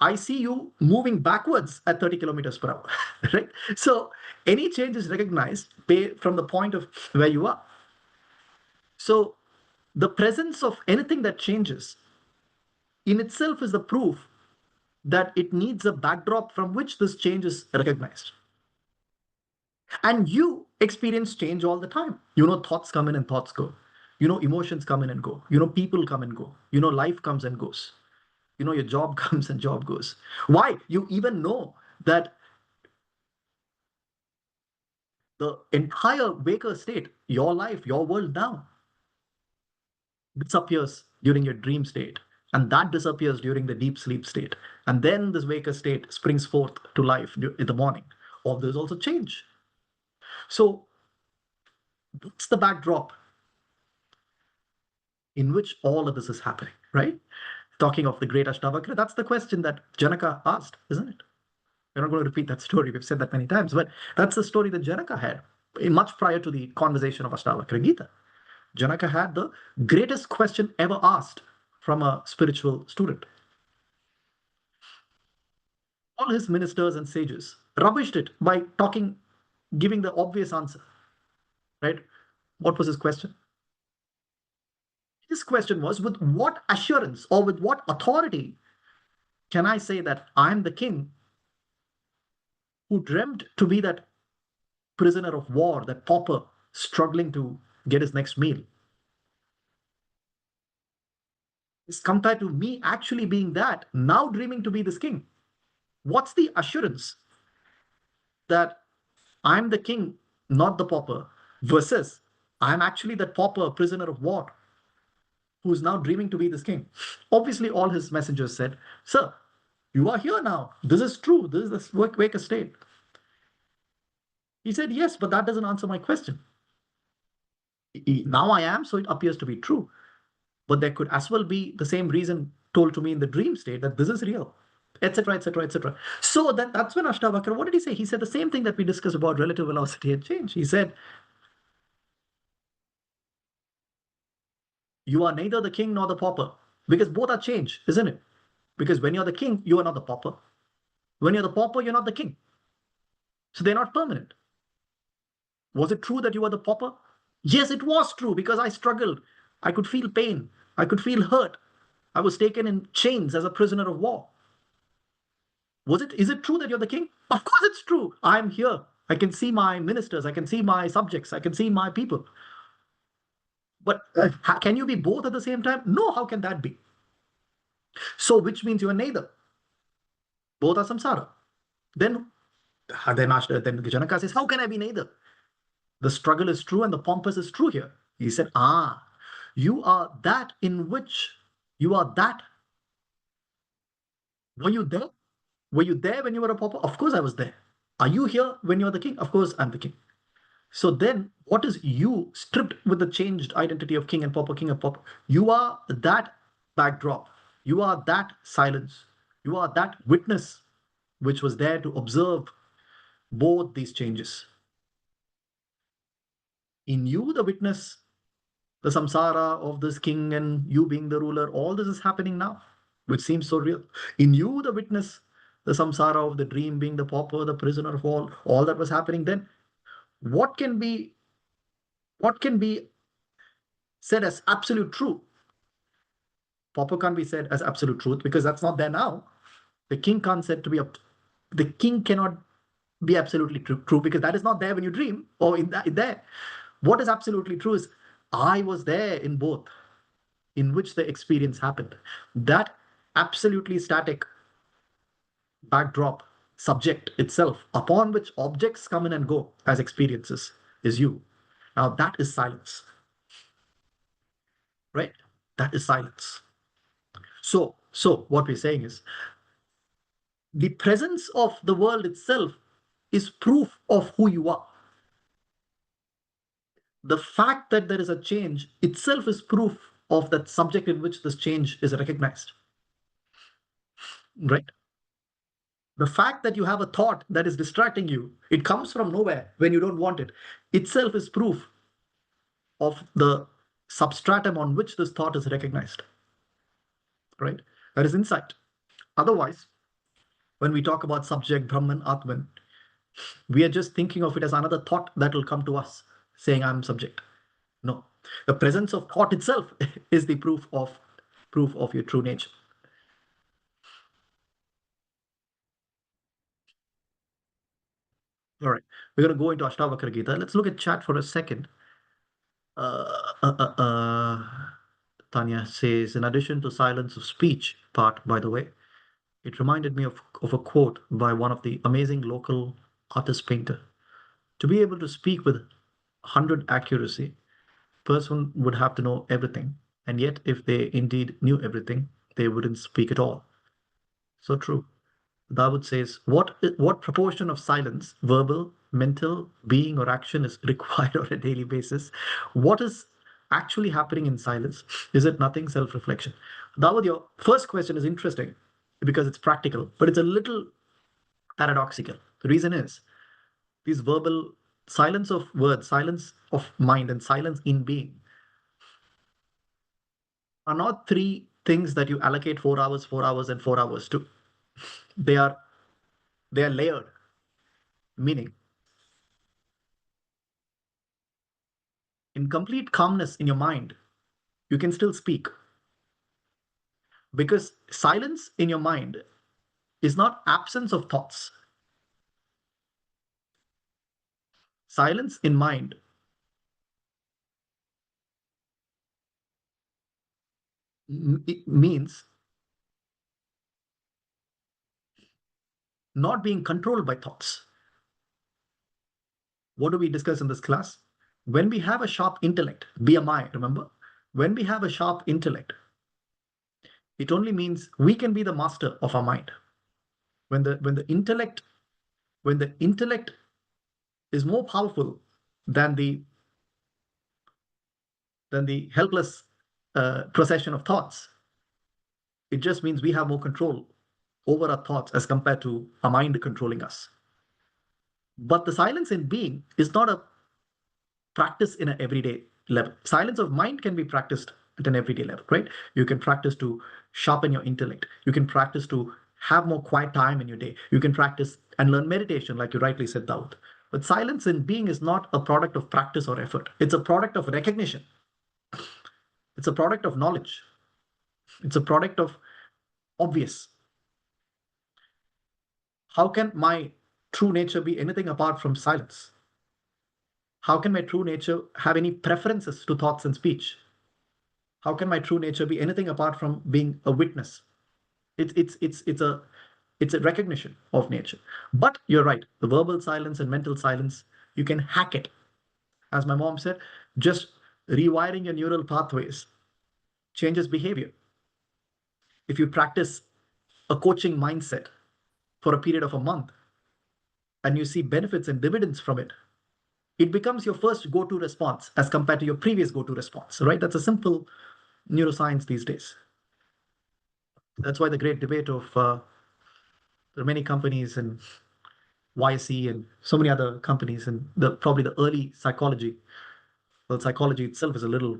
I see you moving backwards at 30 kilometers per hour, right? So any change is recognized from the point of where you are. So the presence of anything that changes in itself is the proof that it needs a backdrop from which this change is recognized. And you experience change all the time. You know, thoughts come in and thoughts go. You know, emotions come in and go. You know, people come and go. You know, life comes and goes. You know, your job comes and job goes. Why? You even know that the entire waker state, your life, your world now, disappears during your dream state. And that disappears during the deep sleep state. And then this waker state springs forth to life in the morning. Or there's also change. So what's the backdrop in which all of this is happening, right? Talking of the great Ashtavakra, that's the question that Janaka asked, isn't it? We're not going to repeat that story. We've said that many times, but that's the story that Janaka had much prior to the conversation of Ashtavakra Gita. Janaka had the greatest question ever asked from a spiritual student. All his ministers and sages rubbished it by giving the obvious answer, right? What was his question? His question was, with what assurance or with what authority can I say that I'm the king who dreamt to be that prisoner of war, that pauper struggling to get his next meal? Is compared to me actually being that, now dreaming to be this king. What's the assurance that I'm the king, not the pauper, versus I'm actually that pauper, prisoner of war, who's now dreaming to be this king? Obviously, all his messengers said, Sir, you are here now. This is true. This is the Wake state. He said, yes, but that doesn't answer my question. Now I am, so it appears to be true. But there could as well be the same reason told to me in the dream state that this is real, etc., etc., etc. So that's when Ashtavakra, what did he say? He said the same thing that we discussed about relative velocity and change. He said, you are neither the king nor the pauper, because both are change, isn't it? Because when you're the king, you are not the pauper. When you're the pauper, you're not the king. So they're not permanent. Was it true that you were the pauper? Yes, it was true, because I struggled. I could feel pain. I could feel hurt. I was taken in chains as a prisoner of war. Is it true that you're the king? Of course it's true. I'm here. I can see my ministers. I can see my subjects. I can see my people. But can you be both at the same time? No, how can that be? So which means you are neither. Both are samsara. Then Janaka says, how can I be neither? The struggle is true and the pompous is true here. He said, you are that in which you are that. Were you there? Were you there when you were a pauper? Of course I was there. Are you here when you're the king? Of course I'm the king. So then what is you stripped with the changed identity of king and pauper, king and pauper? You are that backdrop. You are that silence. You are that witness which was there to observe both these changes. In you, the witness, the samsara of this king and you being the ruler, all this is happening now, which seems so real. In you, the witness, the samsara of the dream being the pauper, the prisoner of all that was happening then. What can be said as absolute truth? Pauper can't be said as absolute truth because that's not there now. The king can't said to be the king cannot be absolutely true because that is not there when you dream or in there. What is absolutely true is I was there in both, in which the experience happened. That absolutely static backdrop subject itself, upon which objects come in and go as experiences, is you. Now that is silence, right? That is silence. So what we're saying is the presence of the world itself is proof of who you are. The fact that there is a change itself is proof of that subject in which this change is recognized, right? The fact that you have a thought that is distracting you, it comes from nowhere when you don't want it, itself is proof of the substratum on which this thought is recognized, right? That is insight. Otherwise, when we talk about subject, Brahman, Atman, we are just thinking of it as another thought that will come to us saying I'm subject. No, the presence of thought itself is the proof of your true nature. All right, we're going to go into Ashtavakra Gita. Let's look at chat for a second. Tanya says, in addition to silence of speech part, by the way, it reminded me of a quote by one of the amazing local artist painter. To be able to speak with 100 accuracy, person would have to know everything. And yet, if they indeed knew everything, they wouldn't speak at all. So true. Dawood says, what proportion of silence, verbal, mental being or action is required on a daily basis? What is actually happening in silence? Is it nothing? Self-reflection. Dawud, your first question is interesting because it's practical, but it's a little paradoxical. The reason is these verbal silence of words, silence of mind, and silence in being are not three things that you allocate 4 hours, 4 hours, and 4 hours to. They are layered, meaning in complete calmness in your mind, you can still speak. Because silence in your mind is not absence of thoughts. Silence in mind it means not being controlled by thoughts. What do we discuss in this class? When we have a sharp intellect, BMI, remember? When we have a sharp intellect, it only means we can be the master of our mind. When the intellect is more powerful than the helpless procession of thoughts, it just means we have more control over our thoughts as compared to our mind controlling us. But the silence in being is not a practice in an everyday level. Silence of mind can be practiced at an everyday level, right? You can practice to sharpen your intellect. You can practice to have more quiet time in your day. You can practice and learn meditation, like you rightly said, Daud. But silence in being is not a product of practice or effort. It's a product of recognition. It's a product of knowledge. It's a product of obvious. How can my true nature be anything apart from silence? How can my true nature have any preferences to thoughts and speech? How can my true nature be anything apart from being a witness? It's a recognition of nature. But you're right, the verbal silence and mental silence, you can hack it. As my mom said, just rewiring your neural pathways changes behavior. If you practice a coaching mindset for a period of a month and you see benefits and dividends from it, it becomes your first go-to response as compared to your previous go-to response, right? That's a simple neuroscience these days. That's why the great debate of there are many companies and YC and so many other companies and probably the early psychology. Well, psychology itself is a little.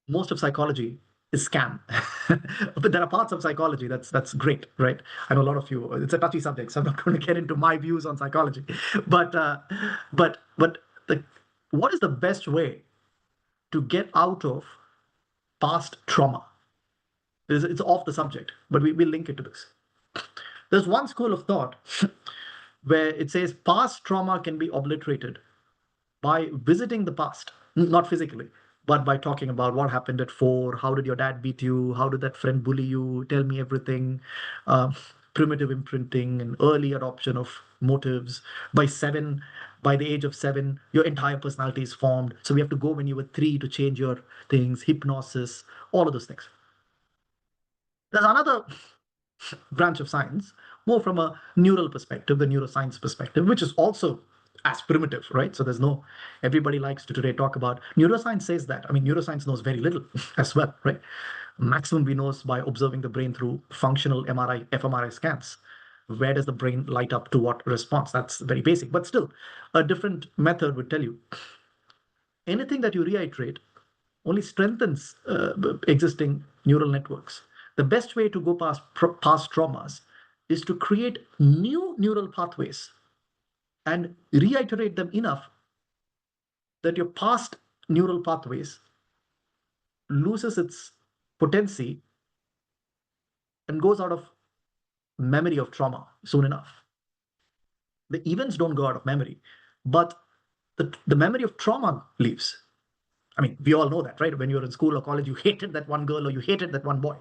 Most of psychology is scam, but there are parts of psychology that's great, right? I know a lot of you. It's a touchy subject, so I'm not going to get into my views on psychology. But what is the best way to get out of past trauma? It's off the subject, but we link it to this. There's one school of thought where it says past trauma can be obliterated by visiting the past, not physically, but by talking about what happened at 4, how did your dad beat you, how did that friend bully you, tell me everything. Primitive imprinting and early adoption of motives. By the age of 7, your entire personality is formed. So we have to go when you were 3 to change your things, hypnosis, all of those things. There's another branch of science, more from a neural perspective, the neuroscience perspective, which is also as primitive, right? So everybody likes to today talk about neuroscience says that. I mean, neuroscience knows very little as well, right? Maximum we know is by observing the brain through functional MRI, fMRI scans. Where does the brain light up to what response? That's very basic, but still a different method would tell you anything that you reiterate only strengthens existing neural networks. The best way to go past traumas is to create new neural pathways and reiterate them enough that your past neural pathways loses its potency and goes out of memory of trauma soon enough. The events don't go out of memory, but the memory of trauma leaves. I mean, we all know that, right? When you're in school or college, you hated that one girl or you hated that one boy.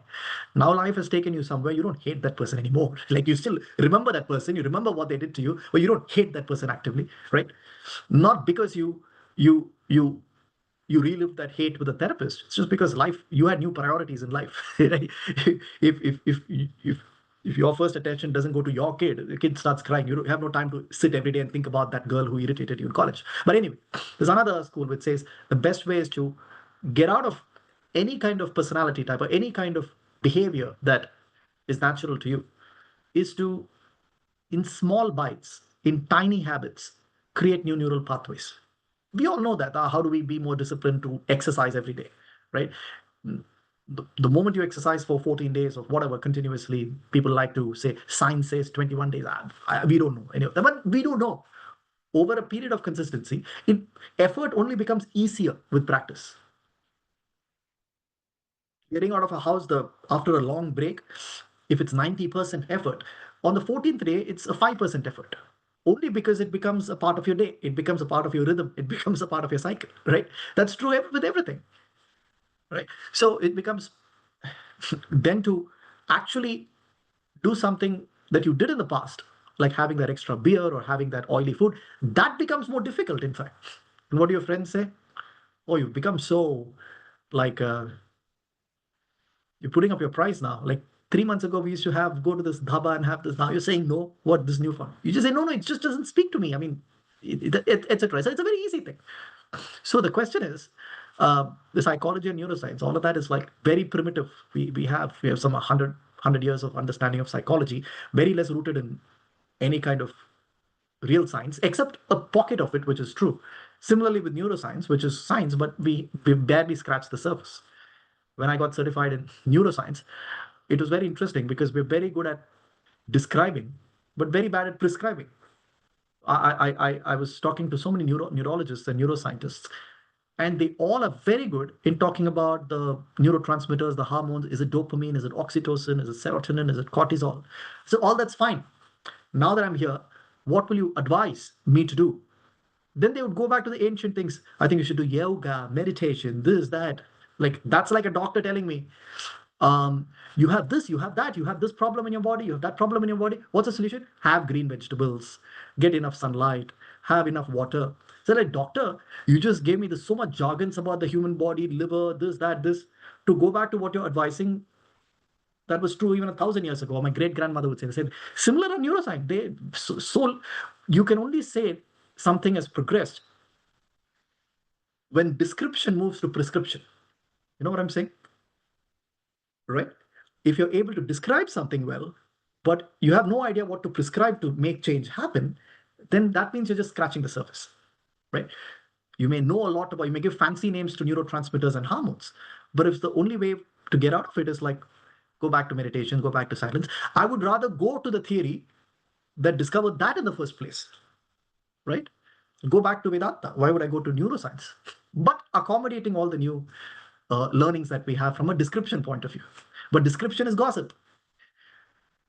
Now life has taken you somewhere, you don't hate that person anymore. Like you still remember that person, you remember what they did to you, but you don't hate that person actively, right? Not because you relive that hate with a therapist. It's just because you had new priorities in life. Right? if If your first attention doesn't go to your kid, the kid starts crying. You don't have no time to sit every day and think about that girl who irritated you in college. But anyway, there's another school which says the best way is to get out of any kind of personality type or any kind of behavior that is natural to you, is to, in small bites, in tiny habits, create new neural pathways. We all know that. How do we be more disciplined to exercise every day, right? The moment you exercise for 14 days or whatever continuously, people like to say science says 21 days. We don't know any of them, but we do know over a period of consistency, effort only becomes easier with practice. Getting out of a house after a long break, if it's 90% effort, on the 14th day, it's a 5% effort. Only because it becomes a part of your day, it becomes a part of your rhythm, it becomes a part of your cycle, right? That's true with everything, right? So it becomes then to actually do something that you did in the past, like having that extra beer or having that oily food, that becomes more difficult, in fact. And what do your friends say? Oh, you've become so like you're putting up your price now. Like 3 months ago, we used to go to this dhaba and have this. Now you're saying no. What, this new fun? You just say no, no. It just doesn't speak to me. I mean, etc. So it's a very easy thing. So the question is, the psychology and neuroscience, all of that is like very primitive. We have some 100 years of understanding of psychology, very less rooted in any kind of real science, except a pocket of it, which is true. Similarly with neuroscience, which is science, but we barely scratched the surface. When I got certified in neuroscience, it was very interesting because we're very good at describing, but very bad at prescribing. I was talking to so many neurologists and neuroscientists, and they all are very good in talking about the neurotransmitters, the hormones. Is it dopamine? Is it oxytocin? Is it serotonin? Is it cortisol? So all that's fine. Now that I'm here, what will you advise me to do? Then they would go back to the ancient things. I think you should do yoga, meditation, this, that. Like that's like a doctor telling me, you have this, you have that, you have this problem in your body, you have that problem in your body. What's the solution? Have green vegetables, get enough sunlight, have enough water. So, like, doctor, you just gave me so much jargons about the human body, liver, this, that, this, to go back to what you're advising. That was true even 1,000 years ago. My great grandmother would say the same. Similar on neuroscience. So you can only say something has progressed when description moves to prescription. You know what I'm saying? Right? If you're able to describe something well, but you have no idea what to prescribe to make change happen, then that means you're just scratching the surface, right? You may know a lot about, you may give fancy names to neurotransmitters and hormones, but if the only way to get out of it is like, go back to meditation, go back to silence, I would rather go to the theory that discovered that in the first place, right? Go back to Vedanta. Why would I go to neuroscience? But accommodating all the new learnings that we have from a description point of view. But description is gossip,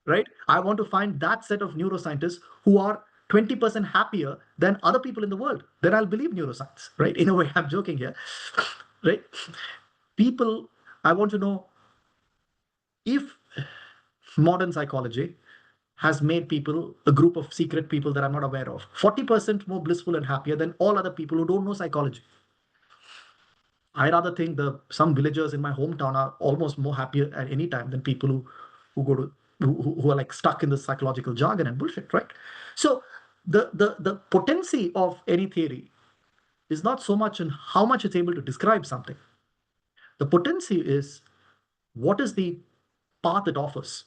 right? I want to find that set of neuroscientists who are 20% happier than other people in the world. Then I'll believe neuroscience, right? In a way, I'm joking here, right? People, I want to know if modern psychology has made people a group of secret people that I'm not aware of, 40% more blissful and happier than all other people who don't know psychology. I rather think some villagers in my hometown are almost more happier at any time than people who go to who are like stuck in the psychological jargon and bullshit, right? So the potency of any theory is not so much in how much it's able to describe something. The potency is what is the path it offers.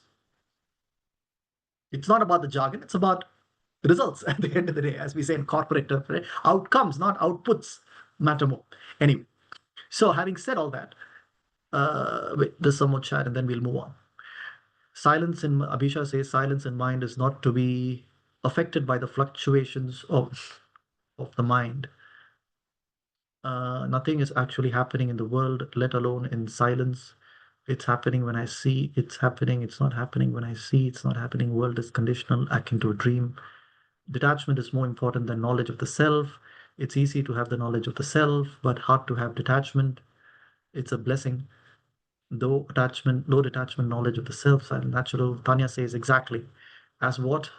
It's not about the jargon, it's about results at the end of the day, as we say in corporate terms, right? Outcomes, not outputs, matter more. Anyway, so having said all that, wait, there's some more chat and then we'll move on. Abhisha says, silence in mind is not to be affected by the fluctuations of the mind. Nothing is actually happening in the world, let alone in silence. It's happening when I see, it's happening, it's not happening when I see, it's not happening. World is conditional, akin to a dream. Detachment is more important than knowledge of the self. It's easy to have the knowledge of the self, but hard to have detachment. It's a blessing. Though detachment, knowledge of the self, silent, natural. Tanya says exactly. As what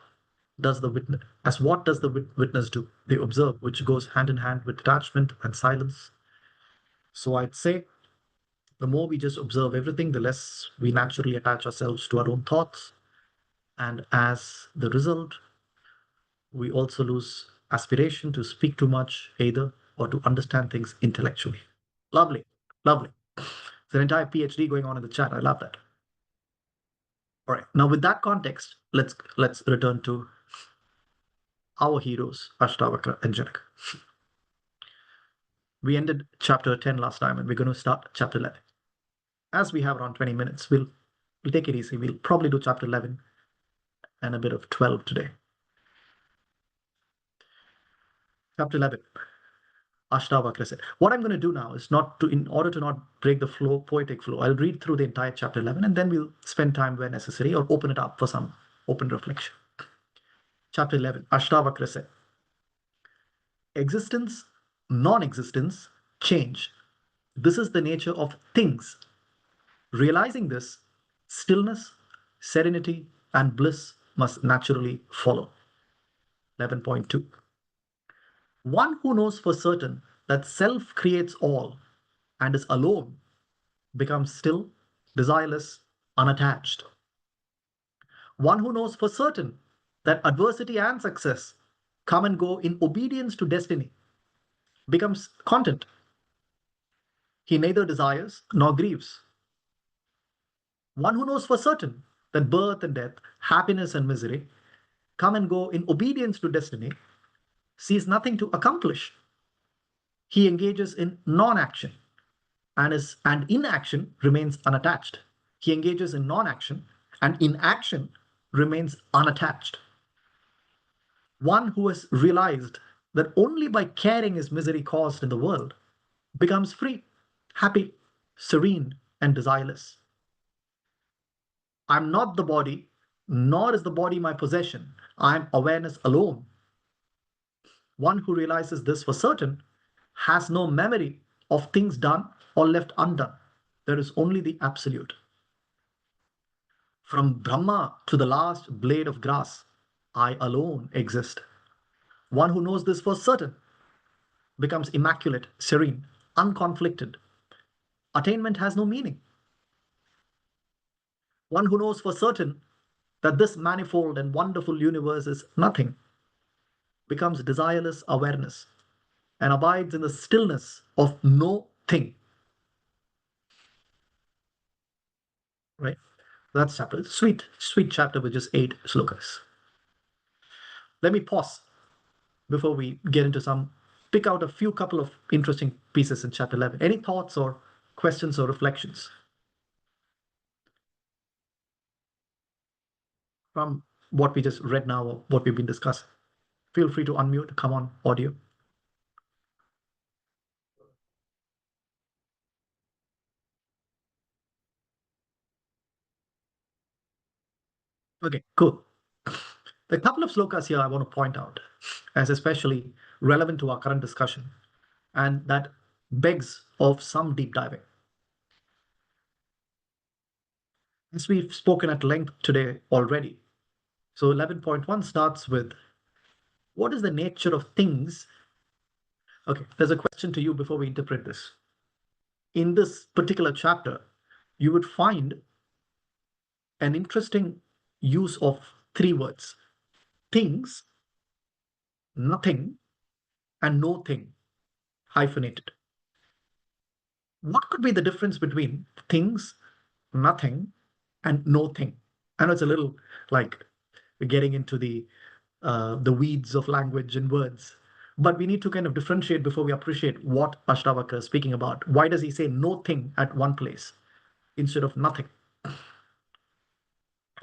does the witness do? They observe, which goes hand in hand with detachment and silence. So I'd say the more we just observe everything, the less we naturally attach ourselves to our own thoughts. And as the result, we also lose aspiration to speak too much either or to understand things intellectually. Lovely, lovely. There's an entire PhD going on in the chat. I love that. All right. Now, with that context, let's return to our heroes, Ashtavakra and Janaka. We ended chapter 10 last time, and we're going to start chapter 11. As we have around 20 minutes, we'll take it easy. We'll probably do chapter 11 and a bit of 12 today. Chapter 11. Ashtavakra said. What I'm going to do now is in order to not break the flow, poetic flow, I'll read through the entire chapter 11 and then we'll spend time where necessary or open it up for some open reflection. Chapter 11, Ashtavakra said. Existence, non-existence, change. This is the nature of things. Realizing this, stillness, serenity, and bliss must naturally follow. 11.2. One who knows for certain that self creates all and is alone becomes still, desireless, unattached. One who knows for certain that adversity and success come and go in obedience to destiny becomes content. He neither desires nor grieves. One who knows for certain that birth and death, happiness and misery come and go in obedience to destiny sees nothing to accomplish. He engages in non-action and inaction remains unattached. He engages in non-action and inaction remains unattached. One who has realized that only by caring is misery caused in the world becomes free, happy, serene, and desireless. I'm not the body, nor is the body my possession. I'm awareness alone. One who realizes this for certain has no memory of things done or left undone. There is only the absolute. From Brahma to the last blade of grass, I alone exist. One who knows this for certain becomes immaculate, serene, unconflicted. Attainment has no meaning. One who knows for certain that this manifold and wonderful universe is nothing becomes desireless awareness and abides in the stillness of no thing. Right? That's chapter. Sweet, sweet chapter with just 8 slokas. Let me pause before we get into pick out a few couple of interesting pieces in chapter 11. Any thoughts or questions or reflections from what we just read now or what we've been discussing? Feel free to unmute, come on, audio. Okay, cool. The couple of slokas here I want to point out as especially relevant to our current discussion, and that begs of some deep diving. As we've spoken at length today already, so 11.1 starts with, what is the nature of things? Okay, there's a question to you before we interpret this. In this particular chapter, you would find an interesting use of 3 words: things, nothing, and no thing, hyphenated. What could be the difference between things, nothing, and no thing? I know it's a little like we're getting into the weeds of language and words, but we need to kind of differentiate before we appreciate what Ashtavakra is speaking about. Why does he say no thing at one place instead of nothing?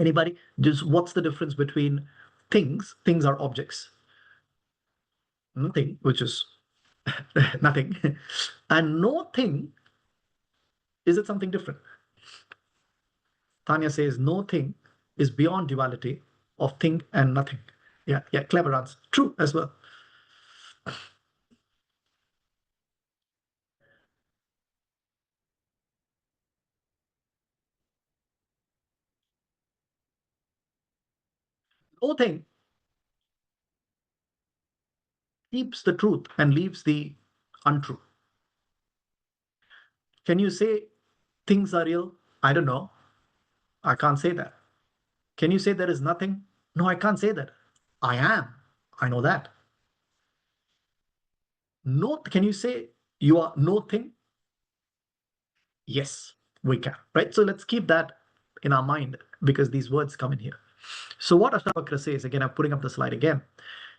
Anybody? Just what's the difference between things? Things are objects. Nothing, which is nothing, and no thing, is it something different? Tanya says no thing is beyond duality of thing and nothing. Yeah, clever answer. True as well. No thing keeps the truth and leaves the untrue. Can you say things are real? I don't know. I can't say that. Can you say there is nothing? No, I can't say that. I am. I know that. No, can you say you are no thing? Yes, we can, right? So let's keep that in our mind because these words come in here. So what Ashtavakra says, again, I'm putting up the slide again,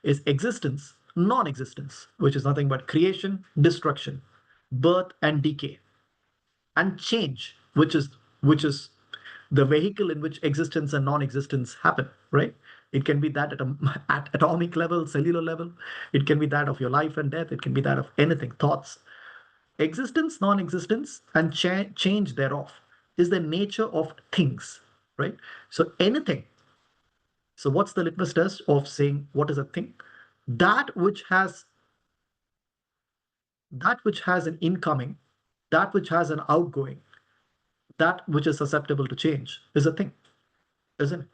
is existence, non-existence, which is nothing but creation, destruction, birth and decay, and change, which is the vehicle in which existence and non-existence happen, right? It can be that at atomic level, cellular level. It can be that of your life and death. It can be that of anything, thoughts. Existence, non-existence, and change thereof is the nature of things, right? So anything. So what's the litmus test of saying what is a thing? That which has an incoming, that which has an outgoing, that which is susceptible to change is a thing, isn't it?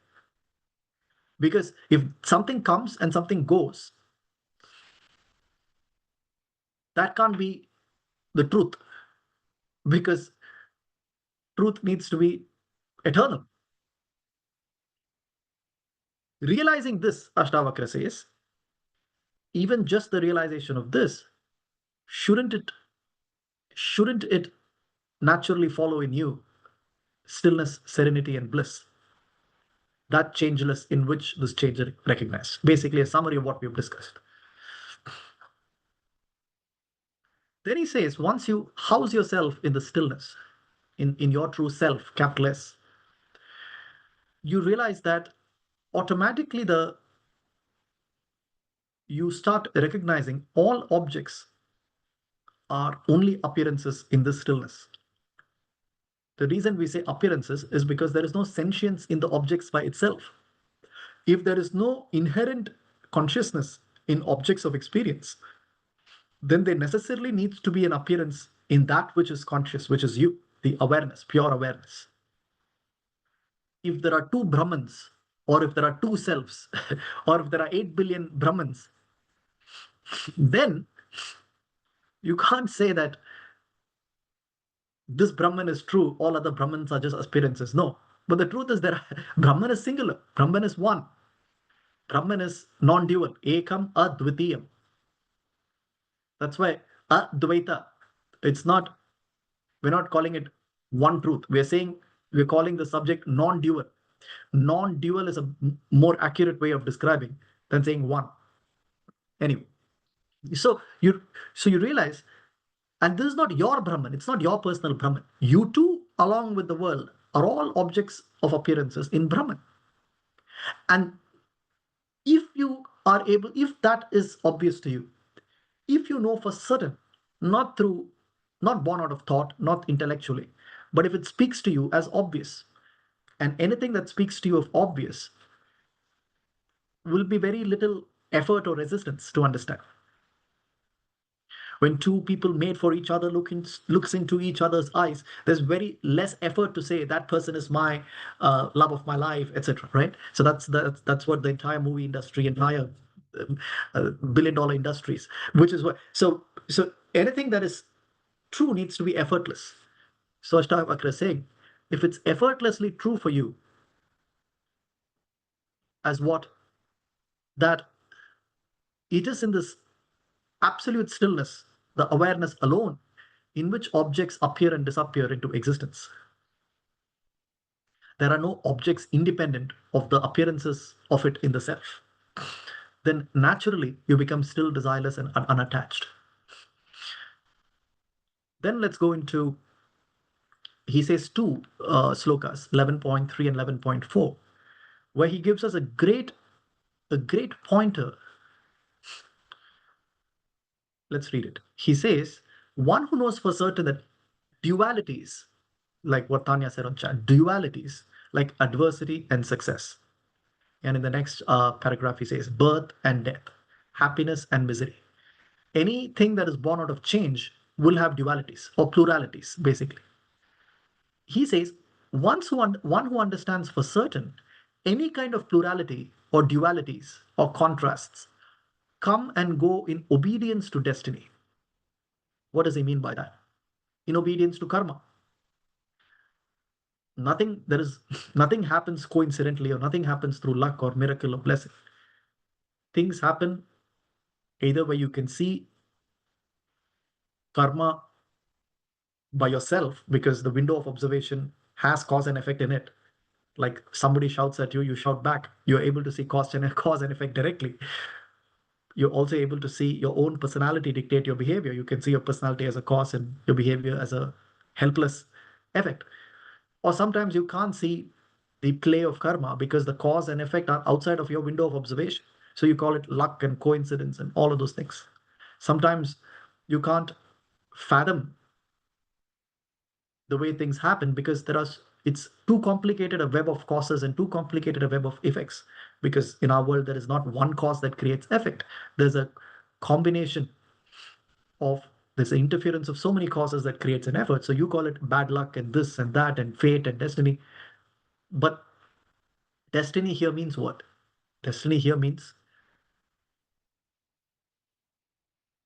Because if something comes and something goes, that can't be the truth, because truth needs to be eternal. Realizing this, Ashtavakra says, even just the realization of this, shouldn't it naturally follow in you stillness, serenity, and bliss? That changeless in which this change is recognized. Basically, a summary of what we've discussed. Then he says, once you house yourself in the stillness, in your true self, capital S, you realize that automatically you start recognizing all objects are only appearances in this stillness. The reason we say appearances is because there is no sentience in the objects by itself. If there is no inherent consciousness in objects of experience, then there necessarily needs to be an appearance in that which is conscious, which is you, the awareness, pure awareness. If there are two Brahmans, or if there are two selves, or if there are 8 billion Brahmans, then you can't say that this Brahman is true, all other Brahmans are just appearances. No. But the truth is that Brahman is singular, Brahman is one. Brahman is non-dual, ekam advitiyam. That's why Advaita, it's not, we're not calling it one truth. We're calling the subject non-dual. Non-dual is a more accurate way of describing than saying one. Anyway, so you realize, and this is not your Brahman, it's not your personal Brahman. You too, along with the world, are all objects of appearances in Brahman. And if that is obvious to you, if you know for certain, not born out of thought, not intellectually, but if it speaks to you as obvious, and anything that speaks to you of obvious will be very little effort or resistance to understand. When two people made for each other looks into each other's eyes, there's very less effort to say that person is my love of my life, etc. Right? So that's what the entire movie industry, entire billion-dollar industries, which is what. So anything that is true needs to be effortless. So Ashtavakra is saying, if it's effortlessly true for you, as what, that it is in this absolute stillness, the awareness alone, in which objects appear and disappear into existence. There are no objects independent of the appearances of it in the self. Then naturally you become still, desireless, and unattached. Then let's go into, he says two slokas, 11.3 and 11.4, where he gives us a great pointer. Let's read it. He says, one who knows for certain that dualities, like what Tanya said on chat, dualities like adversity and success. And in the next paragraph, he says, birth and death, happiness and misery. Anything that is born out of change will have dualities or pluralities, basically. He says, one who understands for certain any kind of plurality or dualities or contrasts come and go in obedience to destiny. What does he mean by that? In obedience to karma. Nothing happens coincidentally, or nothing happens through luck or miracle or blessing. Things happen either where you can see karma by yourself, because the window of observation has cause and effect in it. Like somebody shouts at you, you shout back. You're able to see cause and effect directly. You're also able to see your own personality dictate your behavior. You can see your personality as a cause and your behavior as a helpless effect. Or sometimes you can't see the play of karma because the cause and effect are outside of your window of observation. So you call it luck and coincidence and all of those things. Sometimes you can't fathom the way things happen because it's too complicated a web of causes and too complicated a web of effects, because in our world there is not one cause that creates effect. There's a combination of there's an interference of so many causes that creates an effort. So you call it bad luck and this and that and fate and destiny. But destiny here means what? Destiny here means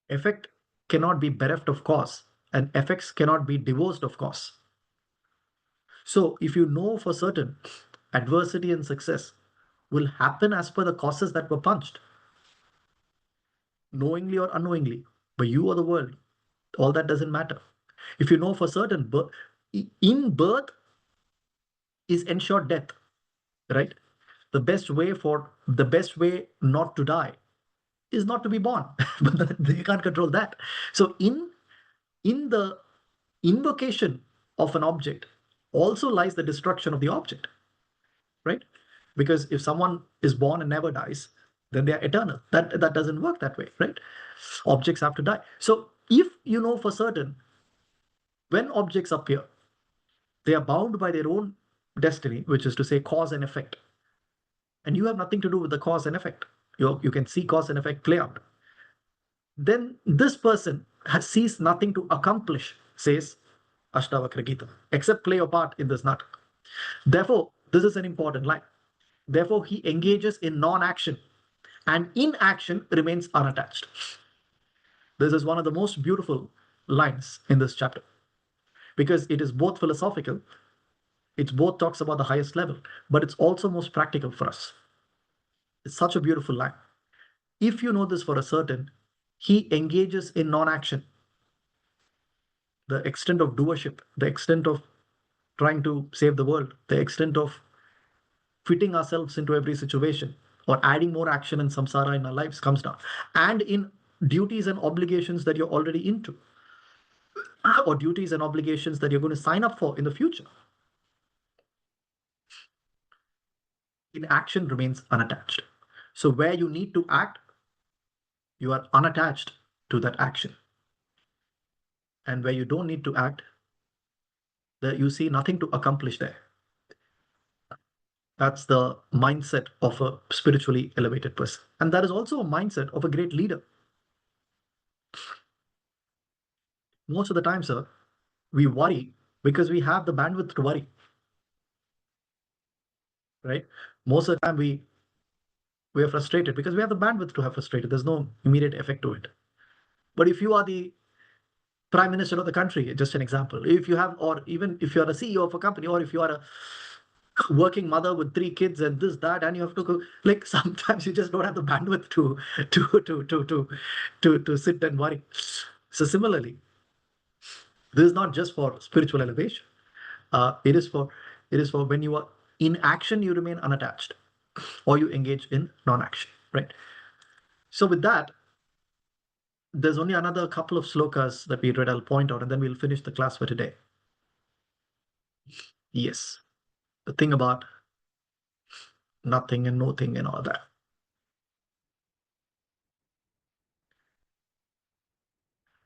effect cannot be bereft of cause, and effects cannot be divorced of cause. So if you know for certain adversity and success will happen as per the causes that were punched, knowingly or unknowingly, by you or the world, all that doesn't matter. If you know for certain in birth is ensured death, right? The best way not to die is not to be born, but you can't control that. So in the invocation of an object also lies the destruction of the object, right? Because if someone is born and never dies, then they are eternal. That doesn't work that way, right? Objects have to die. So if you know for certain when objects appear, they are bound by their own destiny, which is to say cause and effect, and you have nothing to do with the cause and effect. You can see cause and effect play out. Then this person sees nothing to accomplish, says Ashtavakra Gita, except play a part in this Nataka. Therefore, this is an important line. Therefore, he engages in non-action and in action remains unattached. This is one of the most beautiful lines in this chapter because it is both philosophical, it both talks about the highest level, but it's also most practical for us. It's such a beautiful line. If you know this for a certain, he engages in non-action. The extent of doership, the extent of trying to save the world, the extent of fitting ourselves into every situation or adding more action and samsara in our lives comes down. And in duties and obligations that you're already into, or duties and obligations that you're going to sign up for in the future, inaction remains unattached. So where you need to act, you are unattached to that action. And where you don't need to act, that you see nothing to accomplish there. That's the mindset of a spiritually elevated person. And that is also a mindset of a great leader. Most of the time, sir, we worry because we have the bandwidth to worry. Right? Most of the time we are frustrated because we have the bandwidth to have frustrated. There's no immediate effect to it. But if you are the prime minister of the country, just an example, if you have, or even if you're a CEO of a company, or if you are a working mother with 3 kids and this, that, and you have to go, like sometimes you just don't have the bandwidth to sit and worry. So similarly, this is not just for spiritual elevation. It is for when you are in action, you remain unattached, or you engage in non-action, right? So with that, there's only another couple of slokas that we read. I'll point out, and then we'll finish the class for today. Yes, the thing about nothing and no thing and all that.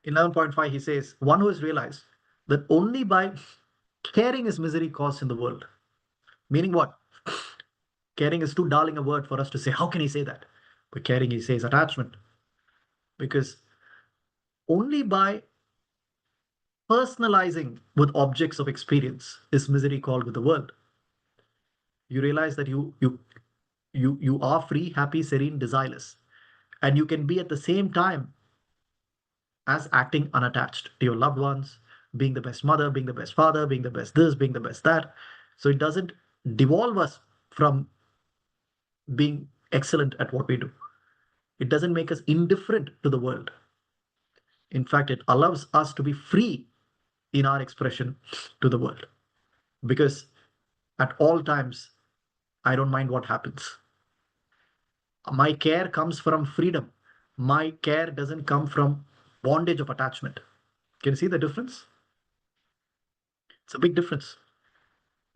In 11.5, he says, one who has realized that only by caring is misery caused in the world. Meaning what? Caring is too darling a word for us to say. How can he say that? But caring, he says, attachment. Because only by personalizing with objects of experience is misery called with the world. You realize that you are free, happy, serene, desireless, and you can be at the same time as acting unattached to your loved ones, being the best mother, being the best father, being the best this, being the best that. So it doesn't devolve us from being excellent at what we do. It doesn't make us indifferent to the world. In fact, it allows us to be free in our expression to the world. Because at all times, I don't mind what happens. My care comes from freedom. My care doesn't come from bondage of attachment. Can you see the difference? It's a big difference.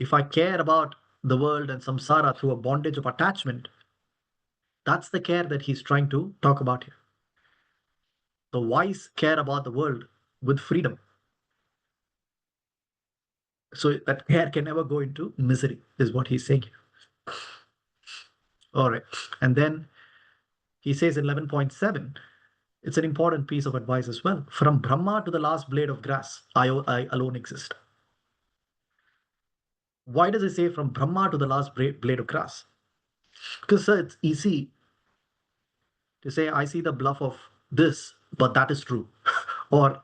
If I care about the world and samsara through a bondage of attachment, that's the care that he's trying to talk about here. The wise care about the world with freedom. So that care can never go into misery, is what he's saying here. All right. And then he says in 11.7, it's an important piece of advice as well. From Brahma to the last blade of grass, I alone exist. Why does he say from Brahma to the last blade of grass? Because it's easy to say, I see the bluff of this, but that is true. or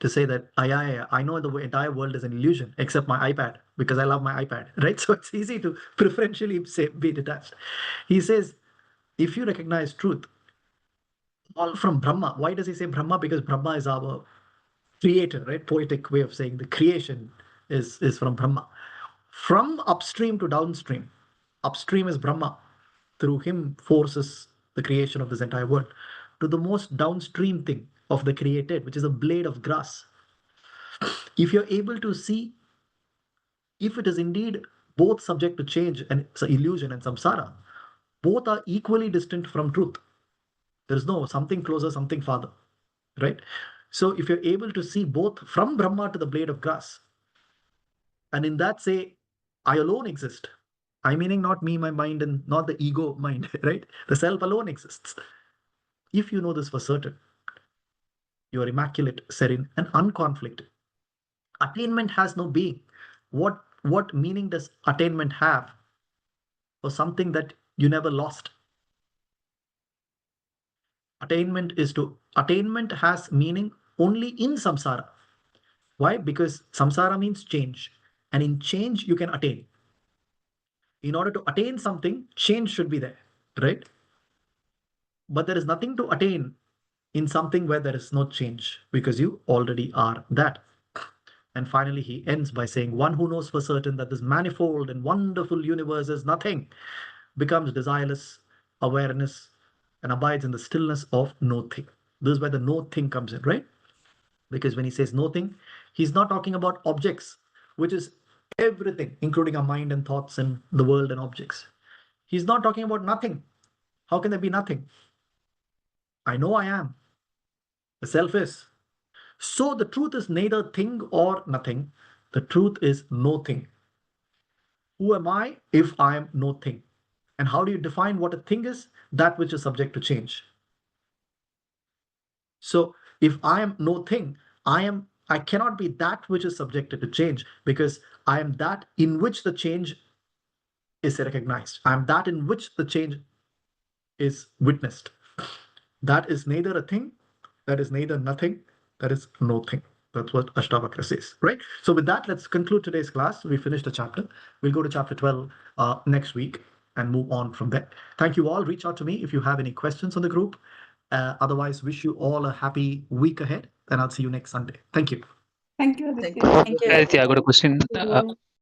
to say that I know the entire world is an illusion except my iPad because I love my iPad, right? So it's easy to preferentially say, be detached. He says, if you recognize truth, all from Brahma. Why does he say Brahma? Because Brahma is our creator, right? Poetic way of saying the creation is from Brahma. From upstream to downstream, upstream is Brahma. Through him forces the creation of this entire world. To the most downstream thing of the created, which is a blade of grass. If you're able to see, if it is indeed both subject to change and it's an illusion and samsara, both are equally distant from truth. There is no something closer, something farther, right? So if you're able to see both from Brahma to the blade of grass, and in that say, I alone exist. I meaning not me, my mind, and not the ego mind, right? The self alone exists. If you know this for certain, you are immaculate, serene, and unconflicted. Attainment has no being. What meaning does attainment have for something that you never lost? Attainment has meaning only in samsara. Why? Because samsara means change, and in change you can attain. In order to attain something, change should be there, right? But there is nothing to attain in something where there is no change because you already are that. And finally, he ends by saying, one who knows for certain that this manifold and wonderful universe is nothing becomes desireless awareness and abides in the stillness of no thing. This is where the no thing comes in, right? Because when he says no thing, he's not talking about objects, which is everything, including our mind and thoughts and the world and objects. He's not talking about nothing. How can there be nothing? I know I am. The self is. So the truth is neither thing or nothing. The truth is no thing. Who am I if I am no thing? And how do you define what a thing is? That which is subject to change. So if I am no thing, I cannot be that which is subjected to change because I am that in which the change is recognized. I am that in which the change is witnessed. That is neither a thing, that is neither nothing, that is no thing. That's what Ashtavakra says, right? So with that, let's conclude today's class. We finished the chapter. We'll go to chapter 12 next week and move on from there. Thank you all. Reach out to me if you have any questions on the group. Otherwise, wish you all a happy week ahead, and I'll see you next Sunday. Thank you. Thank you, Thank Aditya. Thank you. Aditya, I got a question.